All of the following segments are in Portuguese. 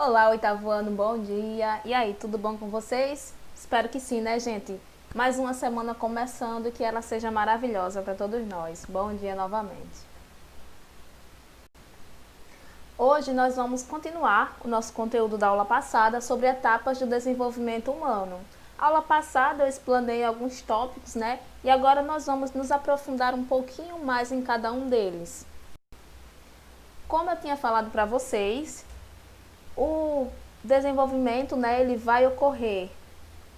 Olá, oitavo ano, bom dia. E aí, tudo bom com vocês? Espero que sim, né, gente? Mais uma semana começando e que ela seja maravilhosa para todos nós. Bom dia novamente. Hoje nós vamos continuar o nosso conteúdo da aula passada sobre etapas do desenvolvimento humano. A aula passada eu explanei alguns tópicos, né? E agora nós vamos nos aprofundar um pouquinho mais em cada um deles. Como eu tinha falado para vocês, o desenvolvimento, né, ele vai ocorrer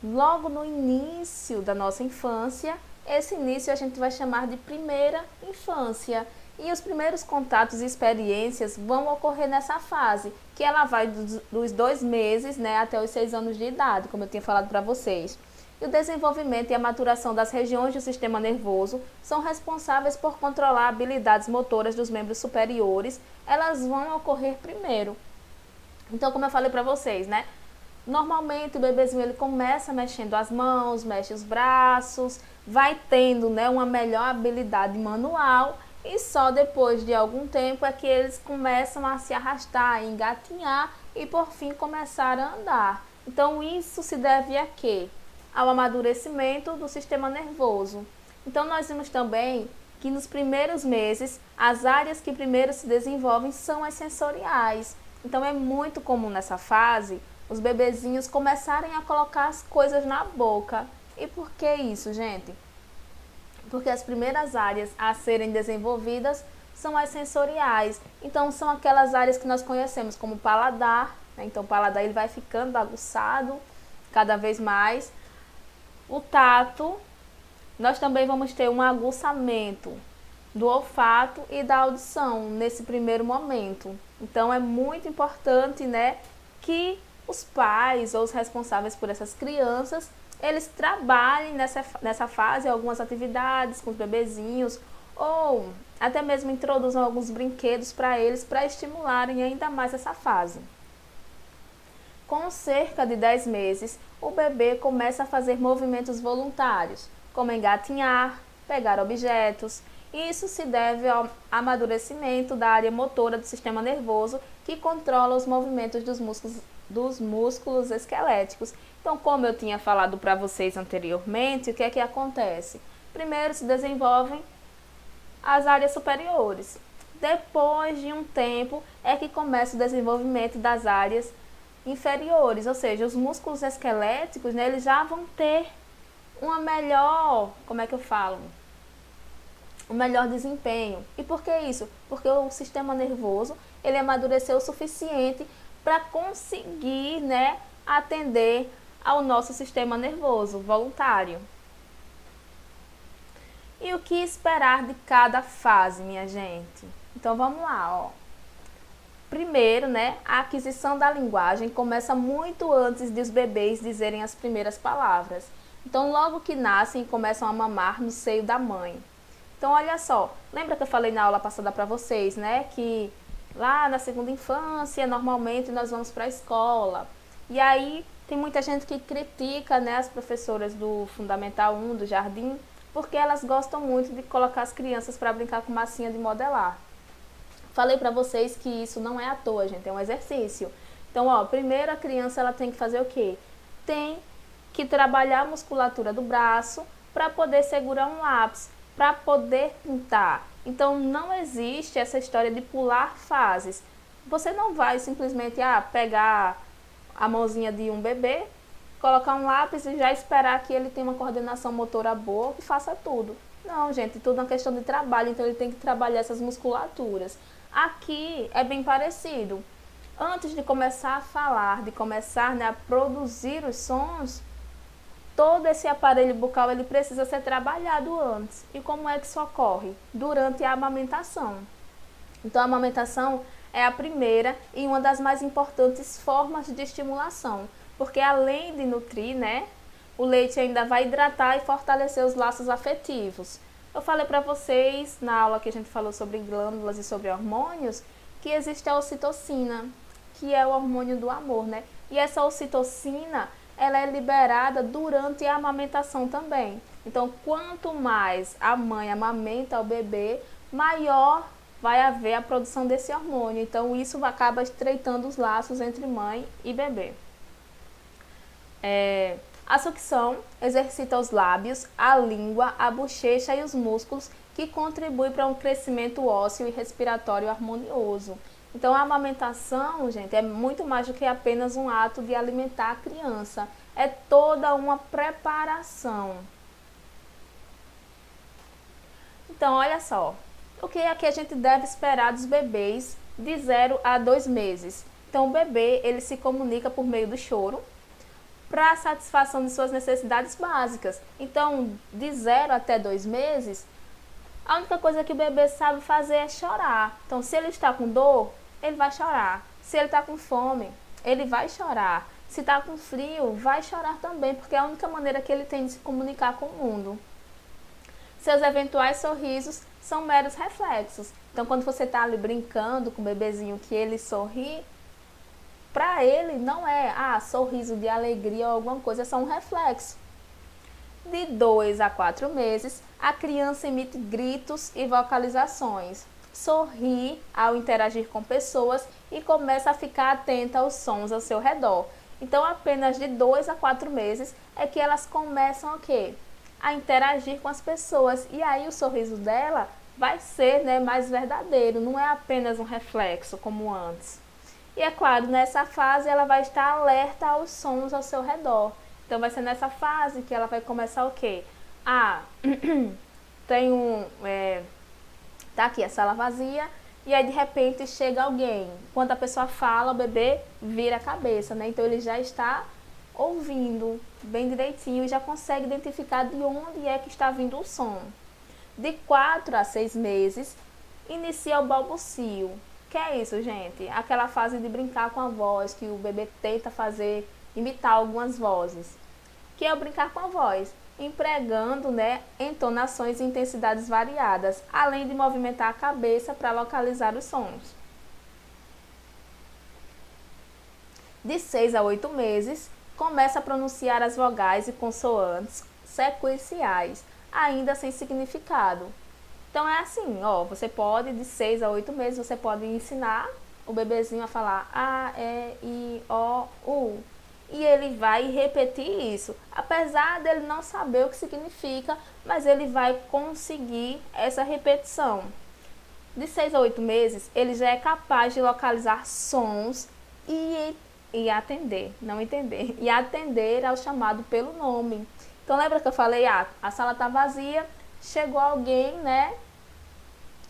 logo no início da nossa infância. Esse início a gente vai chamar de primeira infância. E os primeiros contatos e experiências vão ocorrer nessa fase, que ela vai dos 2 meses, né, até os 6 anos de idade, como eu tinha falado para vocês. E o desenvolvimento e a maturação das regiões do sistema nervoso são responsáveis por controlar habilidades motoras dos membros superiores. Elas vão ocorrer primeiro. Então, como eu falei para vocês, né? Normalmente o bebezinho ele começa mexendo as mãos, mexe os braços, vai tendo, né, uma melhor habilidade manual e só depois de algum tempo é que eles começam a se arrastar, a engatinhar e por fim começar a andar. Então isso se deve a quê? Ao amadurecimento do sistema nervoso. Então nós vimos também que nos primeiros meses as áreas que primeiro se desenvolvem são as sensoriais. Então é muito comum nessa fase os bebezinhos começarem a colocar as coisas na boca. E por que isso, gente? Porque as primeiras áreas a serem desenvolvidas são as sensoriais. Então são aquelas áreas que nós conhecemos como paladar, né? Então o paladar ele vai ficando aguçado cada vez mais. O tato, nós também vamos ter um aguçamento do olfato e da audição nesse primeiro momento. Então é muito importante, né, que os pais ou os responsáveis por essas crianças, eles trabalhem nessa fase algumas atividades com os bebezinhos ou até mesmo introduzam alguns brinquedos para eles para estimularem ainda mais essa fase. Com cerca de 10 meses, o bebê começa a fazer movimentos voluntários, como engatinhar, pegar objetos. Isso se deve ao amadurecimento da área motora do sistema nervoso que controla os movimentos dos músculos esqueléticos. Então, como eu tinha falado para vocês anteriormente, o que é que acontece? Primeiro se desenvolvem as áreas superiores. Depois de um tempo é que começa o desenvolvimento das áreas inferiores, ou seja, os músculos esqueléticos, né, eles já vão ter uma melhor, como é que eu falo? Um melhor desempenho. E por que isso? Porque o sistema nervoso, ele amadureceu o suficiente para conseguir, né, atender ao nosso sistema nervoso voluntário. E o que esperar de cada fase, minha gente? Então vamos lá, ó. Primeiro, né, a aquisição da linguagem começa muito antes de os bebês dizerem as primeiras palavras. Então, logo que nascem, começam a mamar no seio da mãe. Então, olha só, lembra que eu falei na aula passada para vocês, né, que lá na segunda infância, normalmente nós vamos para a escola. E aí, tem muita gente que critica, né, as professoras do Fundamental 1, do Jardim, porque elas gostam muito de colocar as crianças para brincar com massinha de modelar. Falei para vocês que isso não é à toa, gente, é um exercício. Então, ó, primeiro a criança ela tem que fazer o quê? Tem que trabalhar a musculatura do braço para poder segurar um lápis, para poder pintar. Então, não existe essa história de pular fases. Você não vai simplesmente pegar a mãozinha de um bebê, colocar um lápis e já esperar que ele tenha uma coordenação motora boa e faça tudo. Não, gente, tudo é uma questão de trabalho, então ele tem que trabalhar essas musculaturas. Aqui é bem parecido. Antes de começar a falar, de começar, né, a produzir os sons, todo esse aparelho bucal ele precisa ser trabalhado antes. E como é que isso ocorre? Durante a amamentação. Então a amamentação é a primeira e uma das mais importantes formas de estimulação, porque além de nutrir, né, o leite ainda vai hidratar e fortalecer os laços afetivos. Eu falei para vocês, na aula que a gente falou sobre glândulas e sobre hormônios, que existe a ocitocina, que é o hormônio do amor, né? E essa ocitocina, ela é liberada durante a amamentação também. Então, quanto mais a mãe amamenta o bebê, maior, vai haver a produção desse hormônio. Então, isso acaba estreitando os laços entre mãe e bebê. A sucção exercita os lábios, a língua, a bochecha e os músculos, que contribuem para um crescimento ósseo e respiratório harmonioso. Então, a amamentação, gente, é muito mais do que apenas um ato de alimentar a criança. É toda uma preparação. Então, olha só, o que é que a gente deve esperar dos bebês de 0 a 2 meses? Então, o bebê, ele se comunica por meio do choro para a satisfação de suas necessidades básicas. Então, de 0 até 2 meses, a única coisa que o bebê sabe fazer é chorar. Então, se ele está com dor, ele vai chorar. Se ele está com fome, ele vai chorar. Se está com frio, vai chorar também, porque é a única maneira que ele tem de se comunicar com o mundo. Seus eventuais sorrisos são meros reflexos. Então, quando você está ali brincando com o bebezinho que ele sorri, para ele não é sorriso de alegria ou alguma coisa, é só um reflexo. De 2 a 4 meses, a criança emite gritos e vocalizações, sorri ao interagir com pessoas e começa a ficar atenta aos sons ao seu redor. Então, apenas de 2 a 4 meses é que elas começam a interagir com as pessoas. E aí o sorriso dela vai ser, mais verdadeiro, não é apenas um reflexo como antes. E é claro, nessa fase ela vai estar alerta aos sons ao seu redor. Então vai ser nessa fase que ela vai começar o quê? Tá aqui a sala vazia, e aí de repente chega alguém. Quando a pessoa fala, o bebê vira a cabeça, né? Então ele já está ouvindo bem direitinho e já consegue identificar de onde é que está vindo o som. De 4 a 6 meses, inicia o balbucio. Que é isso, gente? Aquela fase de brincar com a voz, que o bebê tenta imitar algumas vozes. Que é o brincar com a voz, empregando, entonações e intensidades variadas, além de movimentar a cabeça para localizar os sons. De 6 a 8 meses, começa a pronunciar as vogais e consoantes sequenciais, ainda sem significado. Então é assim, você pode, de 6 a 8 meses, você pode ensinar o bebezinho a falar A, E, I, O, U. E ele vai repetir isso, apesar dele não saber o que significa, mas ele vai conseguir essa repetição. De 6 a 8 meses, ele já é capaz de localizar sons e atender, não entender, e atender ao chamado pelo nome. Então lembra que eu falei, a sala está vazia, chegou alguém,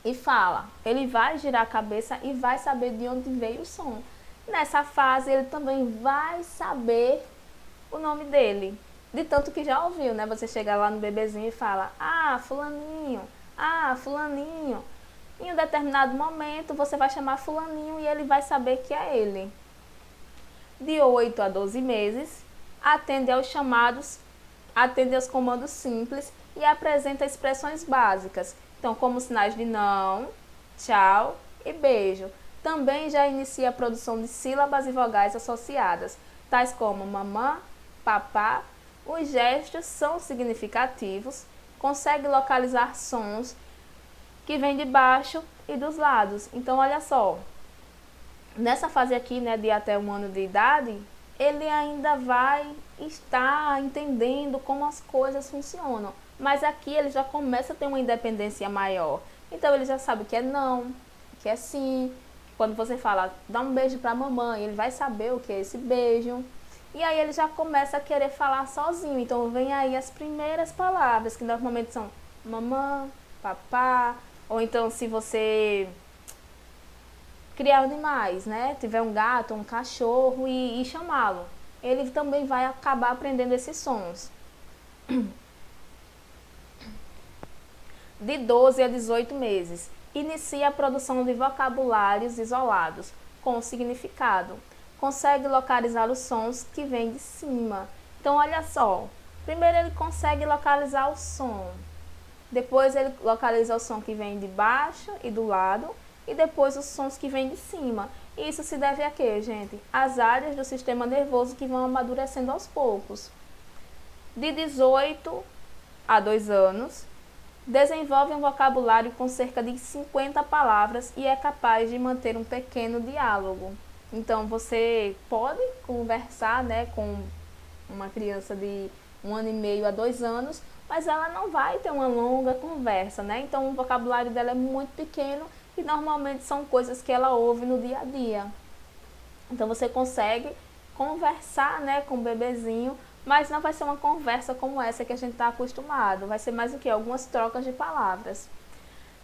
e fala. Ele vai girar a cabeça e vai saber de onde veio o som. Nessa fase, ele também vai saber o nome dele. De tanto que já ouviu, Você chega lá no bebezinho e fala, fulaninho, fulaninho. Em um determinado momento, você vai chamar fulaninho e ele vai saber que é ele. De 8 a 12 meses, atende aos comandos simples e apresenta expressões básicas. Então, como sinais de não, tchau e beijo. Também já inicia a produção de sílabas e vogais associadas, tais como mamã, papá. Os gestos são significativos, consegue localizar sons que vêm de baixo e dos lados. Então, olha só, nessa fase aqui, de até 1 ano de idade, ele ainda vai estar entendendo como as coisas funcionam. Mas aqui ele já começa a ter uma independência maior. Então ele já sabe o que é não, o que é sim. Quando você fala, dá um beijo pra mamãe, ele vai saber o que é esse beijo. E aí ele já começa a querer falar sozinho. Então vem aí as primeiras palavras, que normalmente são mamã, papá. Ou então se você criar animais, tiver um gato, um cachorro e chamá-lo, ele também vai acabar aprendendo esses sons. De 12 a 18 meses, inicia a produção de vocabulários isolados, com significado. Consegue localizar os sons que vêm de cima. Então, olha só, primeiro ele consegue localizar o som, depois ele localiza o som que vem de baixo e do lado, e depois os sons que vêm de cima. Isso se deve a quê, gente? As áreas do sistema nervoso que vão amadurecendo aos poucos. De 18 a 2 anos, Desenvolve um vocabulário com cerca de 50 palavras e é capaz de manter um pequeno diálogo. Então, você pode conversar, né, com uma criança de 1 ano e meio a 2 anos, mas ela não vai ter uma longa conversa, né? Então, o vocabulário dela é muito pequeno e normalmente são coisas que ela ouve no dia a dia. Então, você consegue conversar, né, com o bebezinho, mas não vai ser uma conversa como essa que a gente está acostumado. Vai ser mais o que? Algumas trocas de palavras.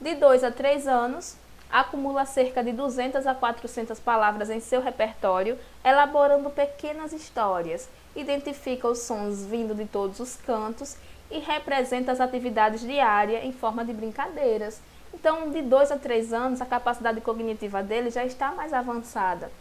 De 2 a 3 anos, acumula cerca de 200 a 400 palavras em seu repertório, elaborando pequenas histórias, identifica os sons vindo de todos os cantos e representa as atividades diárias em forma de brincadeiras. Então, de 2 a 3 anos, a capacidade cognitiva dele já está mais avançada.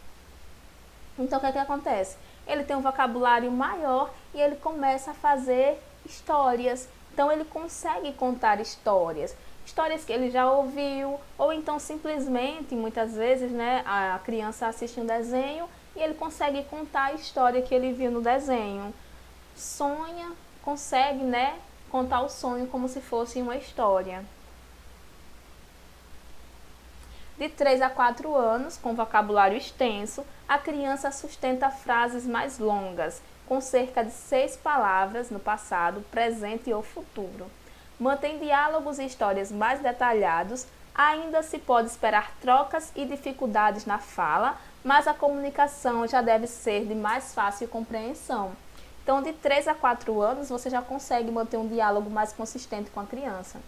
Então, o que acontece? Ele tem um vocabulário maior e ele começa a fazer histórias. Então, ele consegue contar histórias. Histórias que ele já ouviu, ou então simplesmente, muitas vezes, né, a criança assiste um desenho e ele consegue contar a história que ele viu no desenho. Sonha, consegue, né, contar o sonho como se fosse uma história. De 3 a 4 anos, com vocabulário extenso, a criança sustenta frases mais longas, com cerca de 6 palavras no passado, presente ou futuro. Mantém diálogos e histórias mais detalhados, ainda se pode esperar trocas e dificuldades na fala, mas a comunicação já deve ser de mais fácil compreensão. Então, de 3 a 4 anos, você já consegue manter um diálogo mais consistente com a criança.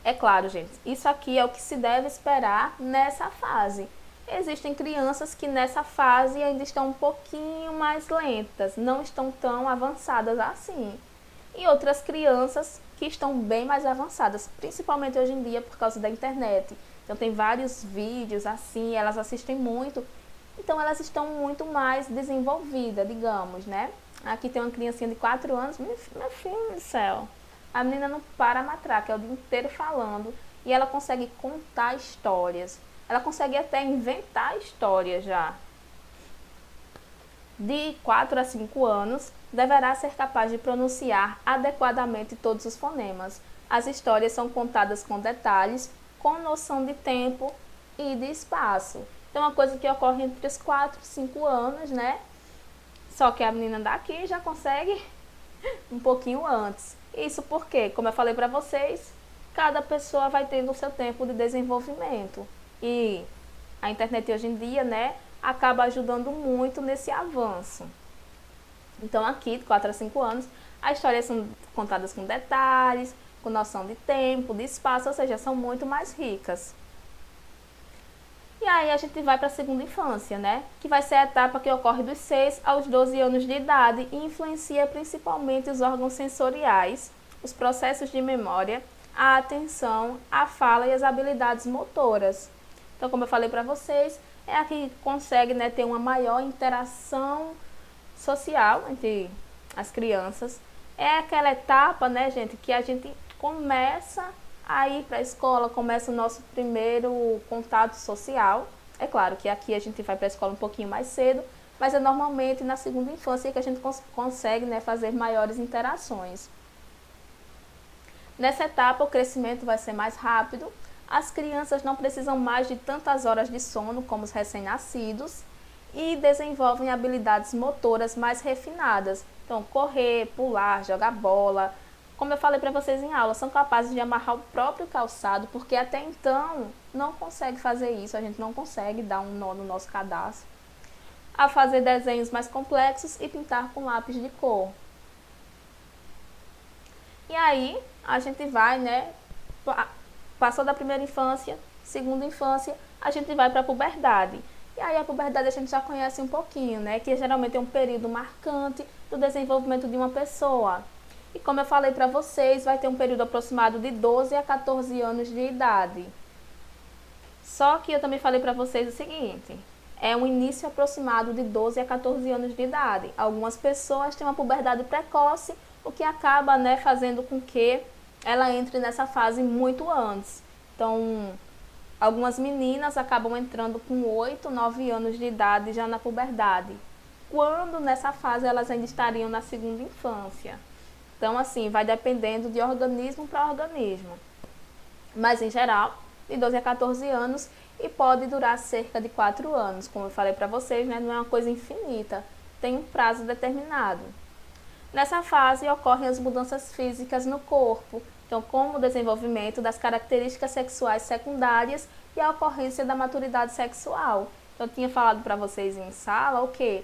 É claro, gente, isso aqui é o que se deve esperar nessa fase. Existem crianças que nessa fase ainda estão um pouquinho mais lentas, não estão tão avançadas assim. E outras crianças que estão bem mais avançadas, principalmente hoje em dia por causa da internet. Então tem vários vídeos assim, elas assistem muito, então elas estão muito mais desenvolvidas, digamos, né? Aqui tem uma criancinha de 4 anos, meu filho do céu. A menina não para a matraca, é o dia inteiro falando e ela consegue contar histórias. Ela consegue até inventar histórias já. De 4 a 5 anos, deverá ser capaz de pronunciar adequadamente todos os fonemas. As histórias são contadas com detalhes, com noção de tempo e de espaço. Então, é uma coisa que ocorre entre os 4 e 5 anos, né? Só que a menina daqui já consegue um pouquinho antes. Isso porque, como eu falei para vocês, cada pessoa vai tendo o seu tempo de desenvolvimento. E a internet hoje em dia, né, acaba ajudando muito nesse avanço. Então, aqui, de 4 a 5 anos, as histórias são contadas com detalhes, com noção de tempo, de espaço, ou seja, são muito mais ricas. E aí a gente vai para a segunda infância, né? Que vai ser a etapa que ocorre dos 6 aos 12 anos de idade e influencia principalmente os órgãos sensoriais, os processos de memória, a atenção, a fala e as habilidades motoras. Então, como eu falei para vocês, é a que consegue, né, ter uma maior interação social entre as crianças. É aquela etapa, né, gente, que a gente começa a ir para a escola, começa o nosso primeiro contato social. É claro que aqui a gente vai para a escola um pouquinho mais cedo, mas é normalmente na segunda infância que a gente consegue, né, fazer maiores interações. Nessa etapa, o crescimento vai ser mais rápido. As crianças não precisam mais de tantas horas de sono como os recém-nascidos e desenvolvem habilidades motoras mais refinadas. Então, correr, pular, jogar bola. Como eu falei para vocês em aula, são capazes de amarrar o próprio calçado, porque até então não consegue fazer isso, a gente não consegue dar um nó no nosso cadastro. A fazer desenhos mais complexos e pintar com lápis de cor. E aí, a gente vai, né, passou da primeira infância, segunda infância, a gente vai para a puberdade. E aí a puberdade a gente já conhece um pouquinho, né, que geralmente é um período marcante do desenvolvimento de uma pessoa. E como eu falei para vocês, vai ter um período aproximado de 12 a 14 anos de idade. Só que eu também falei para vocês o seguinte, é um início aproximado de 12 a 14 anos de idade. Algumas pessoas têm uma puberdade precoce, o que acaba, né, fazendo com que ela entre nessa fase muito antes. Então, algumas meninas acabam entrando com 8, 9 anos de idade já na puberdade, quando nessa fase elas ainda estariam na segunda infância. Então, assim, vai dependendo de organismo para organismo. Mas, em geral, de 12 a 14 anos e pode durar cerca de 4 anos. Como eu falei para vocês, né, não é uma coisa infinita, tem um prazo determinado. Nessa fase ocorrem as mudanças físicas no corpo, então como o desenvolvimento das características sexuais secundárias e a ocorrência da maturidade sexual. Eu tinha falado para vocês em sala o quê?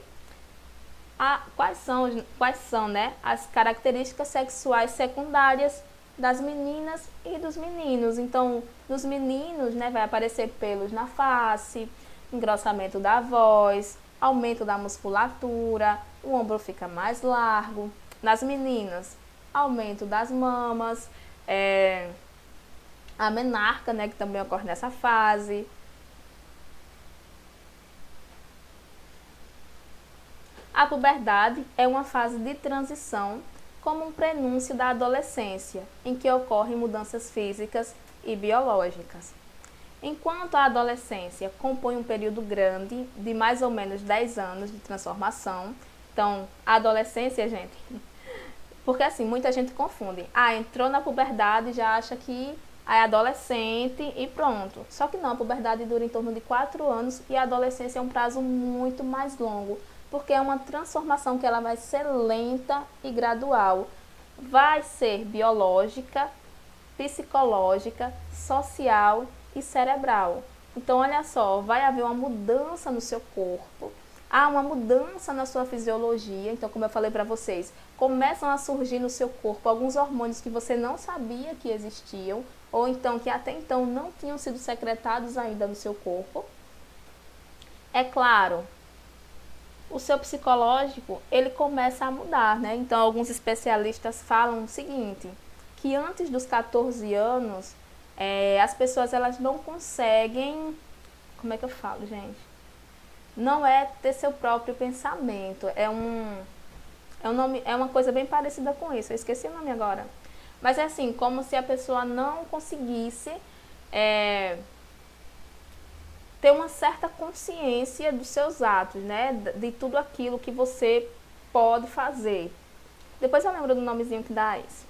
Quais são, né, as características sexuais secundárias das meninas e dos meninos. Então, nos meninos, né, vai aparecer pelos na face, engrossamento da voz, aumento da musculatura, o ombro fica mais largo. Nas meninas, aumento das mamas, a menarca, né, que também ocorre nessa fase. A puberdade é uma fase de transição como um prenúncio da adolescência, em que ocorrem mudanças físicas e biológicas. Enquanto a adolescência compõe um período grande, de mais ou menos 10 anos de transformação, então, a adolescência, gente, porque assim, muita gente confunde. Entrou na puberdade e já acha que é adolescente e pronto. Só que não, a puberdade dura em torno de 4 anos e a adolescência é um prazo muito mais longo, porque é uma transformação que ela vai ser lenta e gradual. Vai ser biológica, psicológica, social e cerebral. Então, olha só, vai haver uma mudança no seu corpo, há uma mudança na sua fisiologia. Então, como eu falei para vocês, começam a surgir no seu corpo alguns hormônios que você não sabia que existiam, ou então que até então não tinham sido secretados ainda no seu corpo. É claro, o seu psicológico, ele começa a mudar, né? Então, alguns especialistas falam o seguinte, que antes dos 14 anos, as pessoas elas não conseguem, como é que eu falo, gente? Não é ter seu próprio pensamento, é uma coisa bem parecida com isso, eu esqueci o nome agora. Mas é assim, como se a pessoa não conseguisse ter uma certa consciência dos seus atos, né? De tudo aquilo que você pode fazer. Depois eu lembro do nomezinho que dá isso.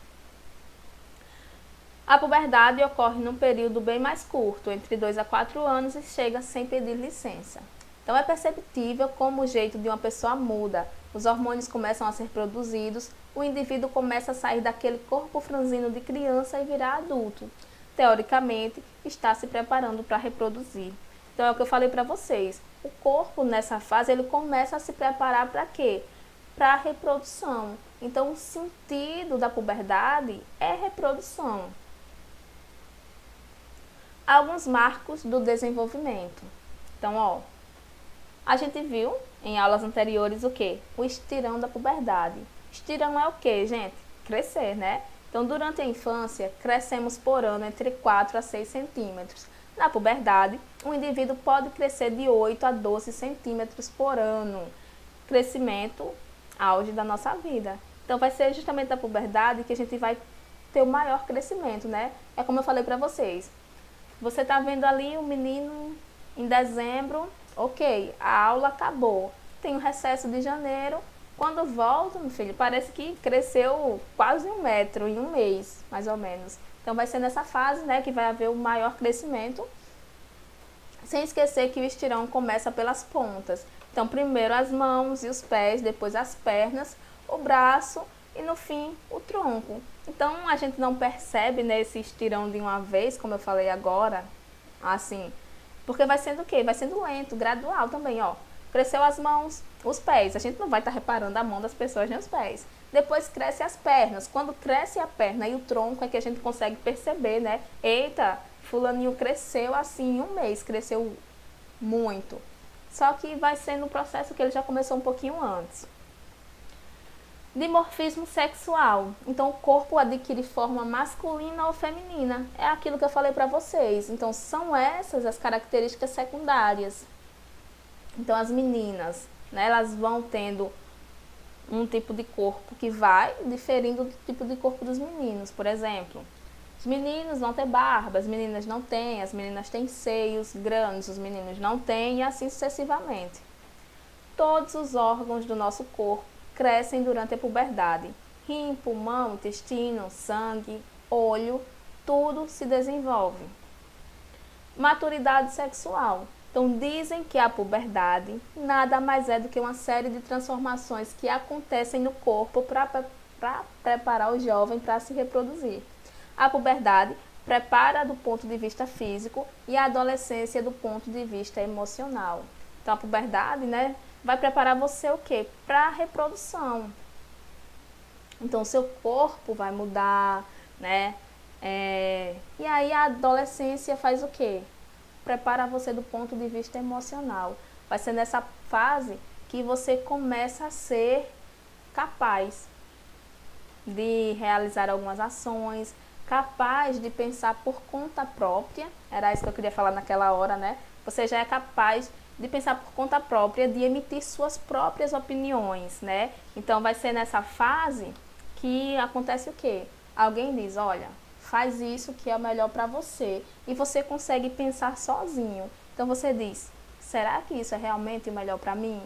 A puberdade ocorre num período bem mais curto, entre 2 a 4 anos, e chega sem pedir licença. Então é perceptível como o jeito de uma pessoa muda, os hormônios começam a ser produzidos, o indivíduo começa a sair daquele corpo franzino de criança e virar adulto. Teoricamente, está se preparando para reproduzir. Então é o que eu falei para vocês, o corpo nessa fase ele começa a se preparar para quê? Para a reprodução. Então o sentido da puberdade é reprodução. Alguns marcos do desenvolvimento. Então, ó, a gente viu em aulas anteriores o que? O estirão da puberdade. Estirão é o que, gente? Crescer, né? Então, durante a infância, crescemos por ano entre 4 a 6 centímetros. Na puberdade, o indivíduo pode crescer de 8 a 12 centímetros por ano. Crescimento, auge da nossa vida. Então, vai ser justamente da puberdade que a gente vai ter o maior crescimento, né? É como eu falei para vocês. Você tá vendo ali o menino em dezembro, ok, a aula acabou. Tem um recesso de janeiro. Quando volta, meu filho, parece que cresceu quase 1 metro em 1 mês, mais ou menos. Então vai ser nessa fase, né, que vai haver o maior crescimento. Sem esquecer que o estirão começa pelas pontas. Então primeiro as mãos e os pés, depois as pernas, o braço e no fim o tronco. Então a gente não percebe, né, esse estirão de uma vez, como eu falei agora, assim, porque vai sendo o quê? Vai sendo lento, gradual também, ó. Cresceu as mãos, os pés. A gente não vai estar reparando a mão das pessoas nem os pés. Depois cresce as pernas. Quando cresce a perna e o tronco é que a gente consegue perceber, né? Eita, fulaninho cresceu assim em 1 mês, cresceu muito. Só que vai sendo um processo que ele já começou um pouquinho antes. Dimorfismo sexual. Então o corpo adquire forma masculina ou feminina. É aquilo que eu falei para vocês. Então são essas as características secundárias. Então as meninas, né, elas vão tendo um tipo de corpo que vai diferindo do tipo de corpo dos meninos. Por exemplo, os meninos vão ter barba, as meninas não têm, as meninas têm seios grandes, os meninos não têm e assim sucessivamente. Todos os órgãos do nosso corpo crescem durante a puberdade. rim, pulmão, intestino, sangue, olho, tudo se desenvolve. Maturidade sexual. Então, dizem que a puberdade nada mais é do que uma série de transformações que acontecem no corpo para preparar o jovem para se reproduzir. A puberdade prepara do ponto de vista físico e a adolescência do ponto de vista emocional. Então, a puberdade, né, vai preparar você o quê? Para a reprodução. Então, o seu corpo vai mudar, né? E aí a adolescência faz o quê? Prepara você do ponto de vista emocional. Vai ser nessa fase que você começa a ser capaz de realizar algumas ações, capaz de pensar por conta própria. Era isso que eu queria falar naquela hora, né? Você já é capaz de pensar por conta própria, de emitir suas próprias opiniões, né? Então vai ser nessa fase que acontece o quê? Alguém diz, olha, faz isso que é o melhor para você, e você consegue pensar sozinho. Então você diz, será que isso é realmente o melhor para mim?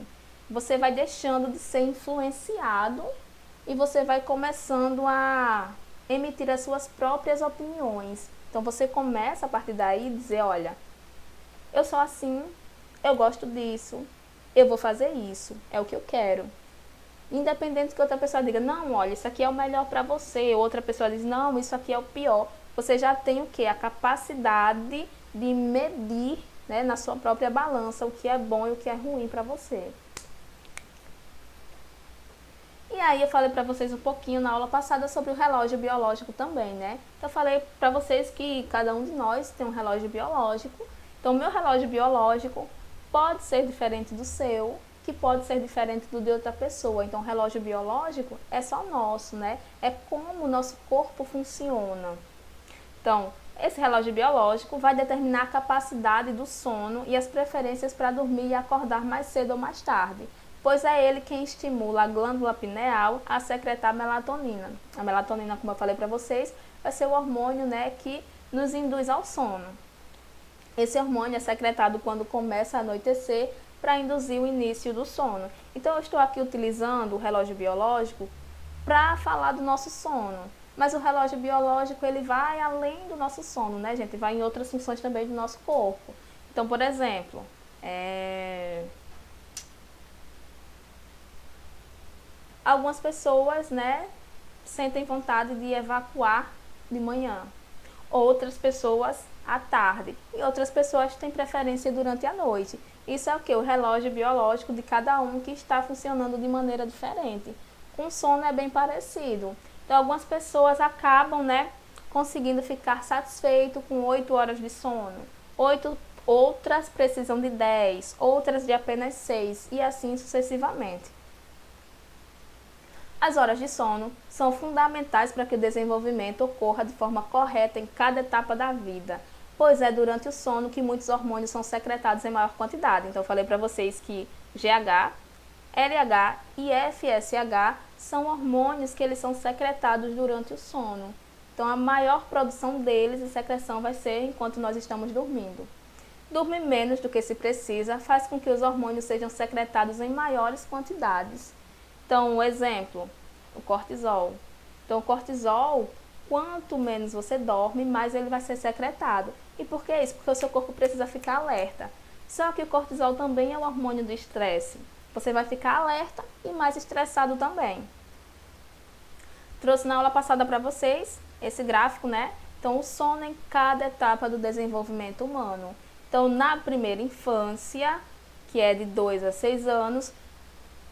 Você vai deixando de ser influenciado e você vai começando a emitir as suas próprias opiniões. Então você começa a partir daí a dizer, olha, eu sou assim, eu gosto disso, eu vou fazer isso, é o que eu quero. Independente que outra pessoa diga, não, olha, isso aqui é o melhor para você, outra pessoa diz, não, isso aqui é o pior. Você já tem o quê? A capacidade de medir, né, na sua própria balança o que é bom e o que é ruim para você. E aí eu falei para vocês um pouquinho na aula passada sobre o relógio biológico também, né? Eu falei para vocês que cada um de nós tem um relógio biológico. Então, o meu relógio biológico pode ser diferente do seu, que pode ser diferente do de outra pessoa. Então, o relógio biológico é só nosso, né? É como o nosso corpo funciona. Então, esse relógio biológico vai determinar a capacidade do sono e as preferências para dormir e acordar mais cedo ou mais tarde, pois é ele quem estimula a glândula pineal a secretar melatonina. A melatonina, como eu falei para vocês, vai ser o hormônio, né, que nos induz ao sono. Esse hormônio é secretado quando começa a anoitecer para induzir o início do sono. Então, eu estou aqui utilizando o relógio biológico para falar do nosso sono. Mas o relógio biológico, ele vai além do nosso sono, né, gente? Vai em outras funções também do nosso corpo. Então, por exemplo, algumas pessoas, né, sentem vontade de evacuar de manhã. Outras pessoas à tarde. E outras pessoas têm preferência durante a noite. Isso é o que? O relógio biológico de cada um que está funcionando de maneira diferente. Com sono é bem parecido. Então, algumas pessoas acabam, né, conseguindo ficar satisfeito com 8 horas de sono. Outras precisam de 10, outras de apenas 6 e assim sucessivamente. As horas de sono são fundamentais para que o desenvolvimento ocorra de forma correta em cada etapa da vida, pois é durante o sono que muitos hormônios são secretados em maior quantidade. Então, eu falei para vocês que GH, LH e FSH são hormônios que eles são secretados durante o sono. Então, a maior produção deles e secreção vai ser enquanto nós estamos dormindo. Dormir menos do que se precisa faz com que os hormônios sejam secretados em maiores quantidades. Então, o exemplo, o cortisol. Então, o cortisol, quanto menos você dorme, mais ele vai ser secretado. E por que isso? Porque o seu corpo precisa ficar alerta. Só que o cortisol também é o hormônio do estresse. Você vai ficar alerta e mais estressado também. Trouxe na aula passada para vocês esse gráfico, né? Então, o sono em cada etapa do desenvolvimento humano. Então, na primeira infância, que é de 2 a 6 anos,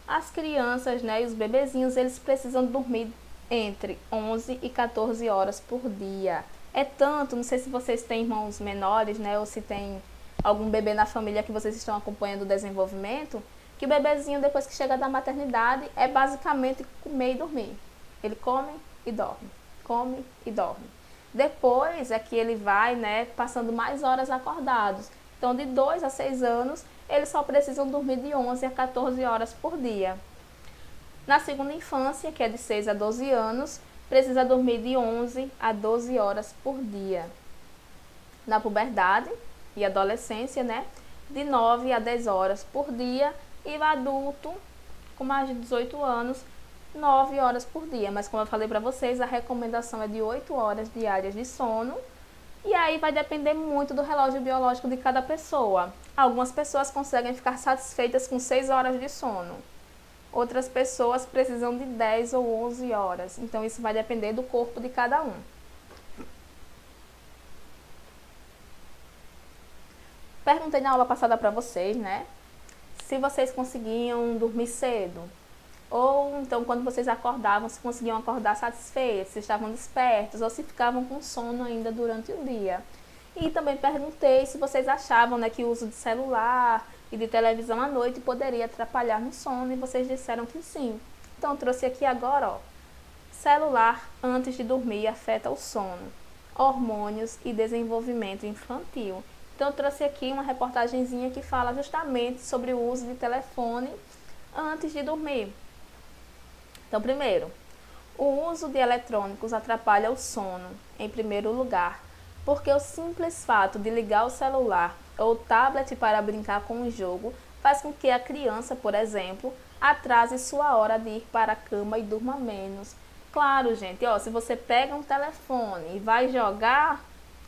as crianças, né, e os bebezinhos, eles precisam dormir entre 11 e 14 horas por dia. É tanto, não sei se vocês têm irmãos menores, né, ou se tem algum bebê na família que vocês estão acompanhando o desenvolvimento, que o bebezinho, depois que chega da maternidade, é basicamente comer e dormir. Ele come e dorme, come e dorme. Depois é que ele vai, né, passando mais horas acordados. Então, de 2 a 6 anos, eles só precisam dormir de 11 a 14 horas por dia. Na segunda infância, que é de 6 a 12 anos, precisa dormir de 11 a 12 horas por dia. Na puberdade e adolescência, né, de 9 a 10 horas por dia. E o adulto, com mais de 18 anos, 9 horas por dia, mas como eu falei para vocês, a recomendação é de 8 horas diárias de sono. E aí vai depender muito do relógio biológico de cada pessoa. Algumas pessoas conseguem ficar satisfeitas com 6 horas de sono. Outras pessoas precisam de 10 ou 11 horas. Então isso vai depender do corpo de cada um. Perguntei na aula passada para vocês, né? Se vocês conseguiam dormir cedo. Ou então quando vocês acordavam, se conseguiam acordar satisfeitos, se estavam despertos ou se ficavam com sono ainda durante o dia. E também perguntei se vocês achavam, né, que o uso de celular e de televisão à noite poderia atrapalhar no sono e vocês disseram que sim. Então eu trouxe aqui agora, ó, celular antes de dormir afeta o sono, hormônios e desenvolvimento infantil. Então eu trouxe aqui uma reportagenzinha que fala justamente sobre o uso de telefone antes de dormir. Então, primeiro, o uso de eletrônicos atrapalha o sono, em primeiro lugar, porque o simples fato de ligar o celular ou tablet para brincar com o jogo faz com que a criança, por exemplo, atrase sua hora de ir para a cama e durma menos. Claro, gente, ó, se você pega um telefone e vai jogar,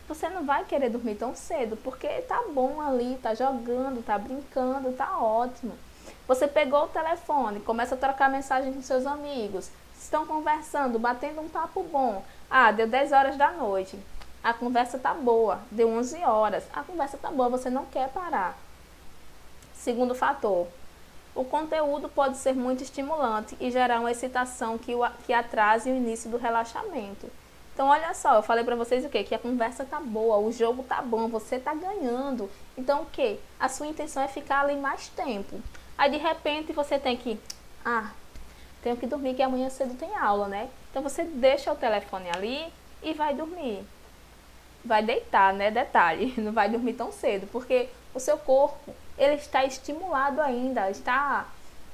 você não vai querer dormir tão cedo, porque tá bom ali, tá jogando, tá brincando, tá ótimo. Você pegou o telefone, começa a trocar mensagem com seus amigos, estão conversando, batendo um papo bom. Ah, deu 10 horas da noite, a conversa tá boa, deu 11 horas, a conversa tá boa, você não quer parar. Segundo fator, o conteúdo pode ser muito estimulante e gerar uma excitação que atrase o início do relaxamento. Então, olha só, eu falei pra vocês o quê? Que a conversa tá boa, o jogo tá bom, você tá ganhando. Então, o quê? A sua intenção é ficar ali mais tempo. Aí, de repente, você tem que... tenho que dormir que amanhã cedo tem aula, né? Então, você deixa o telefone ali e vai dormir. Vai deitar, né? Detalhe, não vai dormir tão cedo, porque o seu corpo, ele está estimulado ainda, está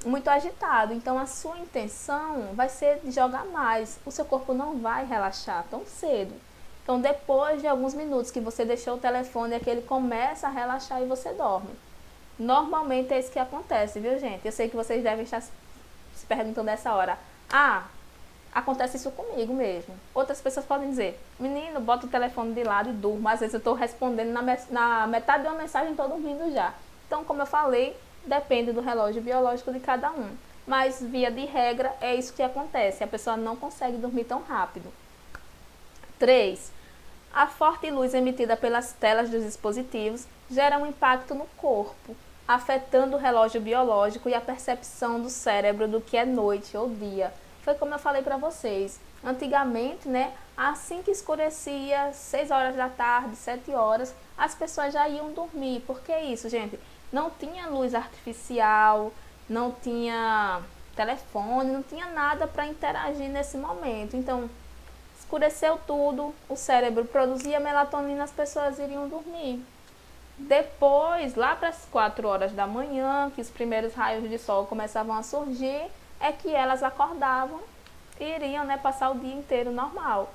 muito agitado. Então, a sua intenção vai ser de jogar mais. O seu corpo não vai relaxar tão cedo. Então, depois de alguns minutos que você deixou o telefone, é que ele começa a relaxar e você dorme. Normalmente é isso que acontece, viu, gente? Eu sei que vocês devem estar se perguntando nessa hora. Acontece isso comigo mesmo. Outras pessoas podem dizer, menino, bota o telefone de lado e durma. Às vezes eu estou respondendo na metade de uma mensagem e estou dormindo já. Então, como eu falei, depende do relógio biológico de cada um. Mas, via de regra, é isso que acontece. A pessoa não consegue dormir tão rápido. 3. A forte luz emitida pelas telas dos dispositivos gera um impacto no corpo, afetando o relógio biológico e a percepção do cérebro do que é noite ou dia. Foi como eu falei para vocês. Antigamente, né, assim que escurecia, 6 horas da tarde, 7 horas, as pessoas já iam dormir. Por que isso, gente? Não tinha luz artificial, não tinha telefone, não tinha nada para interagir nesse momento. Então, escureceu tudo, o cérebro produzia melatonina, as pessoas iriam dormir. Depois, lá para as 4 horas da manhã, que os primeiros raios de sol começavam a surgir, é que elas acordavam e iriam, né, passar o dia inteiro normal.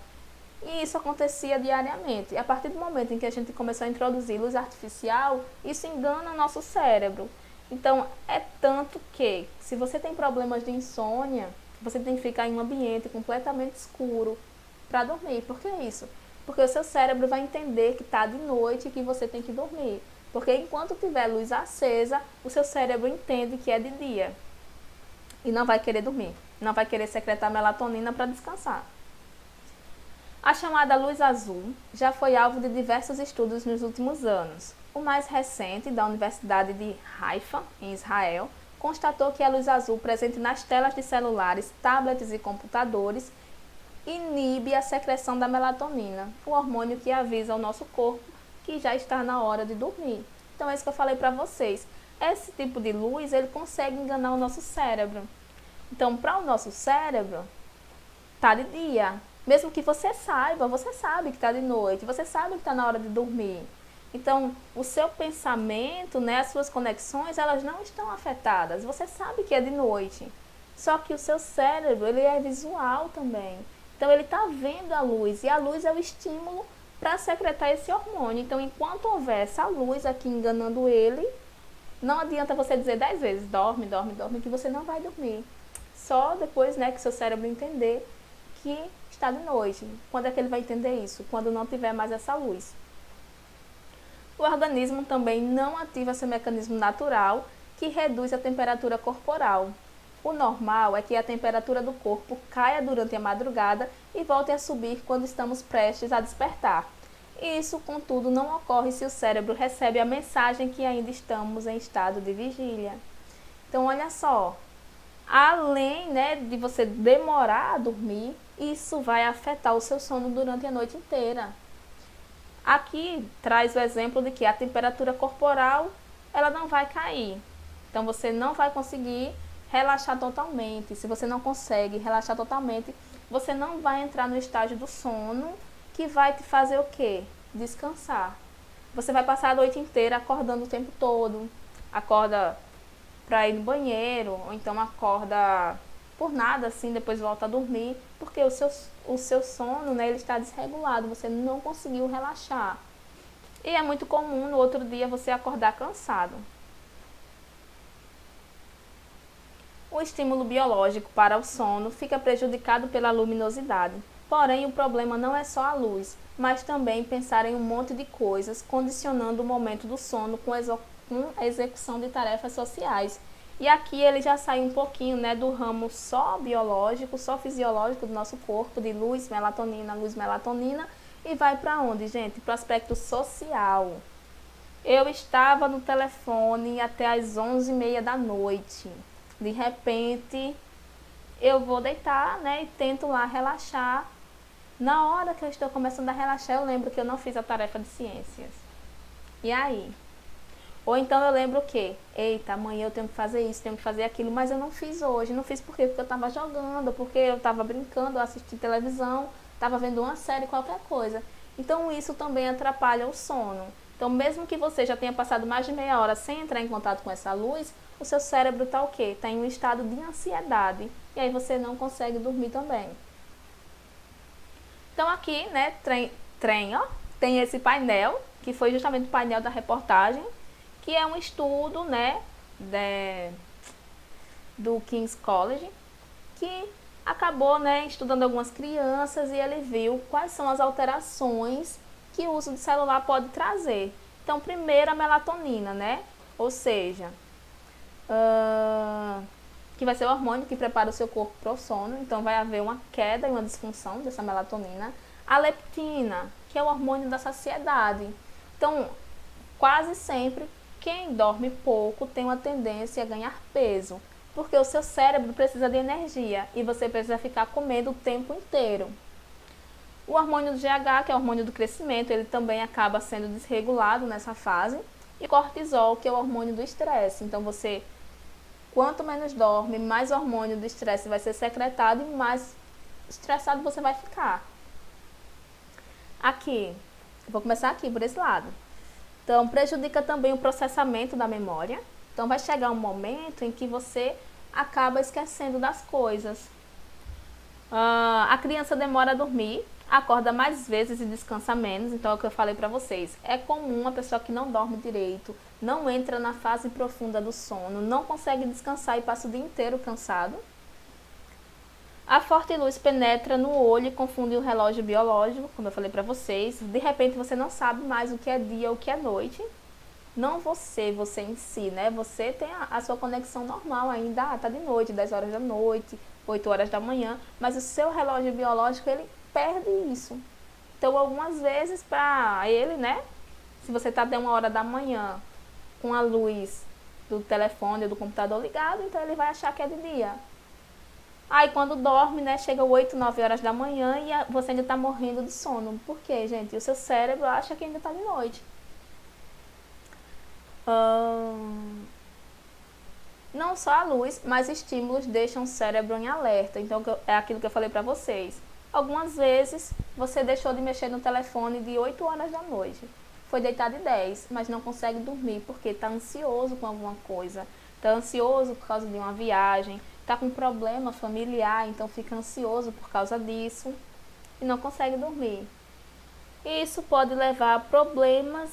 E isso acontecia diariamente. E a partir do momento em que a gente começou a introduzir luz artificial, isso engana o nosso cérebro. Então, é tanto que, se você tem problemas de insônia, você tem que ficar em um ambiente completamente escuro para dormir. Por que isso? Porque o seu cérebro vai entender que está de noite e que você tem que dormir. Porque enquanto tiver luz acesa, o seu cérebro entende que é de dia. E não vai querer dormir. Não vai querer secretar melatonina para descansar. A chamada luz azul já foi alvo de diversos estudos nos últimos anos. O mais recente, da Universidade de Haifa, em Israel, constatou que a luz azul presente nas telas de celulares, tablets e computadores inibe a secreção da melatonina, o hormônio que avisa ao nosso corpo que já está na hora de dormir. Então é isso que eu falei para vocês. Esse tipo de luz, ele consegue enganar o nosso cérebro. Então, para o nosso cérebro, tá de dia. Mesmo que você sabe que está de noite, você sabe que está na hora de dormir. Então, o seu pensamento, né, as suas conexões, elas não estão afetadas. Você sabe que é de noite. Só que o seu cérebro, ele é visual também. Então, ele está vendo a luz. E a luz é o estímulo para secretar esse hormônio. Então, enquanto houver essa luz aqui enganando ele, não adianta você dizer 10 vezes, dorme, dorme, dorme, que você não vai dormir. só depois, né, que seu cérebro entender que está de noite. Quando é que ele vai entender isso? Quando não tiver mais essa luz. O organismo também não ativa seu mecanismo natural, que reduz a temperatura corporal. O normal é que a temperatura do corpo caia durante a madrugada e volte a subir quando estamos prestes a despertar. Isso, contudo, não ocorre se o cérebro recebe a mensagem que ainda estamos em estado de vigília. Então, olha só, além, né, de você demorar a dormir, isso vai afetar o seu sono durante a noite inteira. Aqui traz o exemplo de que a temperatura corporal ela não vai cair. Então você não vai conseguir relaxar totalmente. Se você não consegue relaxar totalmente, você não vai entrar no estágio do sono, que vai te fazer o quê? Descansar. Você vai passar a noite inteira acordando o tempo todo. Acorda para ir no banheiro, ou então acorda por nada, assim, depois volta a dormir, porque o seu sono, né, ele está desregulado, você não conseguiu relaxar. E é muito comum no outro dia você acordar cansado. O estímulo biológico para o sono fica prejudicado pela luminosidade. Porém, o problema não é só a luz, mas também pensar em um monte de coisas, condicionando o momento do sono com a execução de tarefas sociais. E aqui ele já sai um pouquinho, né, do ramo só biológico, só fisiológico do nosso corpo, de luz, melatonina, e vai para onde, gente? Para o aspecto social. Eu estava no telefone até as 11h30 da noite. De repente, eu vou deitar, né, e tento lá relaxar. Na hora que eu estou começando a relaxar, eu lembro que eu não fiz a tarefa de ciências. E aí? Ou então eu lembro que, eita, amanhã eu tenho que fazer isso, tenho que fazer aquilo, mas eu não fiz hoje. Não fiz por quê? Porque eu estava jogando, porque eu estava brincando, assistindo televisão, estava vendo uma série, qualquer coisa. Então isso também atrapalha o sono. Então mesmo que você já tenha passado mais de meia hora sem entrar em contato com essa luz, o seu cérebro está o quê? Está em um estado de ansiedade. E aí você não consegue dormir também. Então aqui, né, tem esse painel, que foi justamente o painel da reportagem, que é um estudo, né, do King's College, que acabou, né, estudando algumas crianças e ele viu quais são as alterações que o uso de celular pode trazer. Então, primeiro a melatonina, né, ou seja, que vai ser o hormônio que prepara o seu corpo para o sono, então vai haver uma queda e uma disfunção dessa melatonina. A leptina, que é o hormônio da saciedade. Então, quase sempre, quem dorme pouco tem uma tendência a ganhar peso, porque o seu cérebro precisa de energia e você precisa ficar comendo o tempo inteiro. O hormônio do GH, que é o hormônio do crescimento, ele também acaba sendo desregulado nessa fase. E cortisol, que é o hormônio do estresse. Então, quanto menos dorme, mais hormônio do estresse vai ser secretado e mais estressado você vai ficar. Aqui, vou começar aqui, por esse lado. Então, prejudica também o processamento da memória. Então, vai chegar um momento em que você acaba esquecendo das coisas. A criança demora a dormir, acorda mais vezes e descansa menos. Então, é o que eu falei para vocês. É comum uma pessoa que não dorme direito, não entra na fase profunda do sono, não consegue descansar e passa o dia inteiro cansado. A forte luz penetra no olho e confunde o relógio biológico, como eu falei para vocês. De repente você não sabe mais o que é dia ou o que é noite. Não você em si, né? Você tem a sua conexão normal ainda, tá de noite, 10 horas da noite, 8 horas da manhã, mas o seu relógio biológico, ele perde isso. Então, algumas vezes para ele, né? Se você tá até 1 hora da manhã com a luz do telefone ou do computador ligado, então ele vai achar que é de dia. Aí quando dorme, né, chega 8, 9 horas da manhã e você ainda está morrendo de sono. Por quê, gente? O seu cérebro acha que ainda está de noite. Não só a luz, mas estímulos deixam o cérebro em alerta. Então é aquilo que eu falei para vocês. Algumas vezes você deixou de mexer no telefone de 8 horas da noite. Foi deitar de 10, mas não consegue dormir porque está ansioso com alguma coisa. Está ansioso por causa de uma viagem, está com problema familiar, então fica ansioso por causa disso e não consegue dormir. Isso pode levar a problemas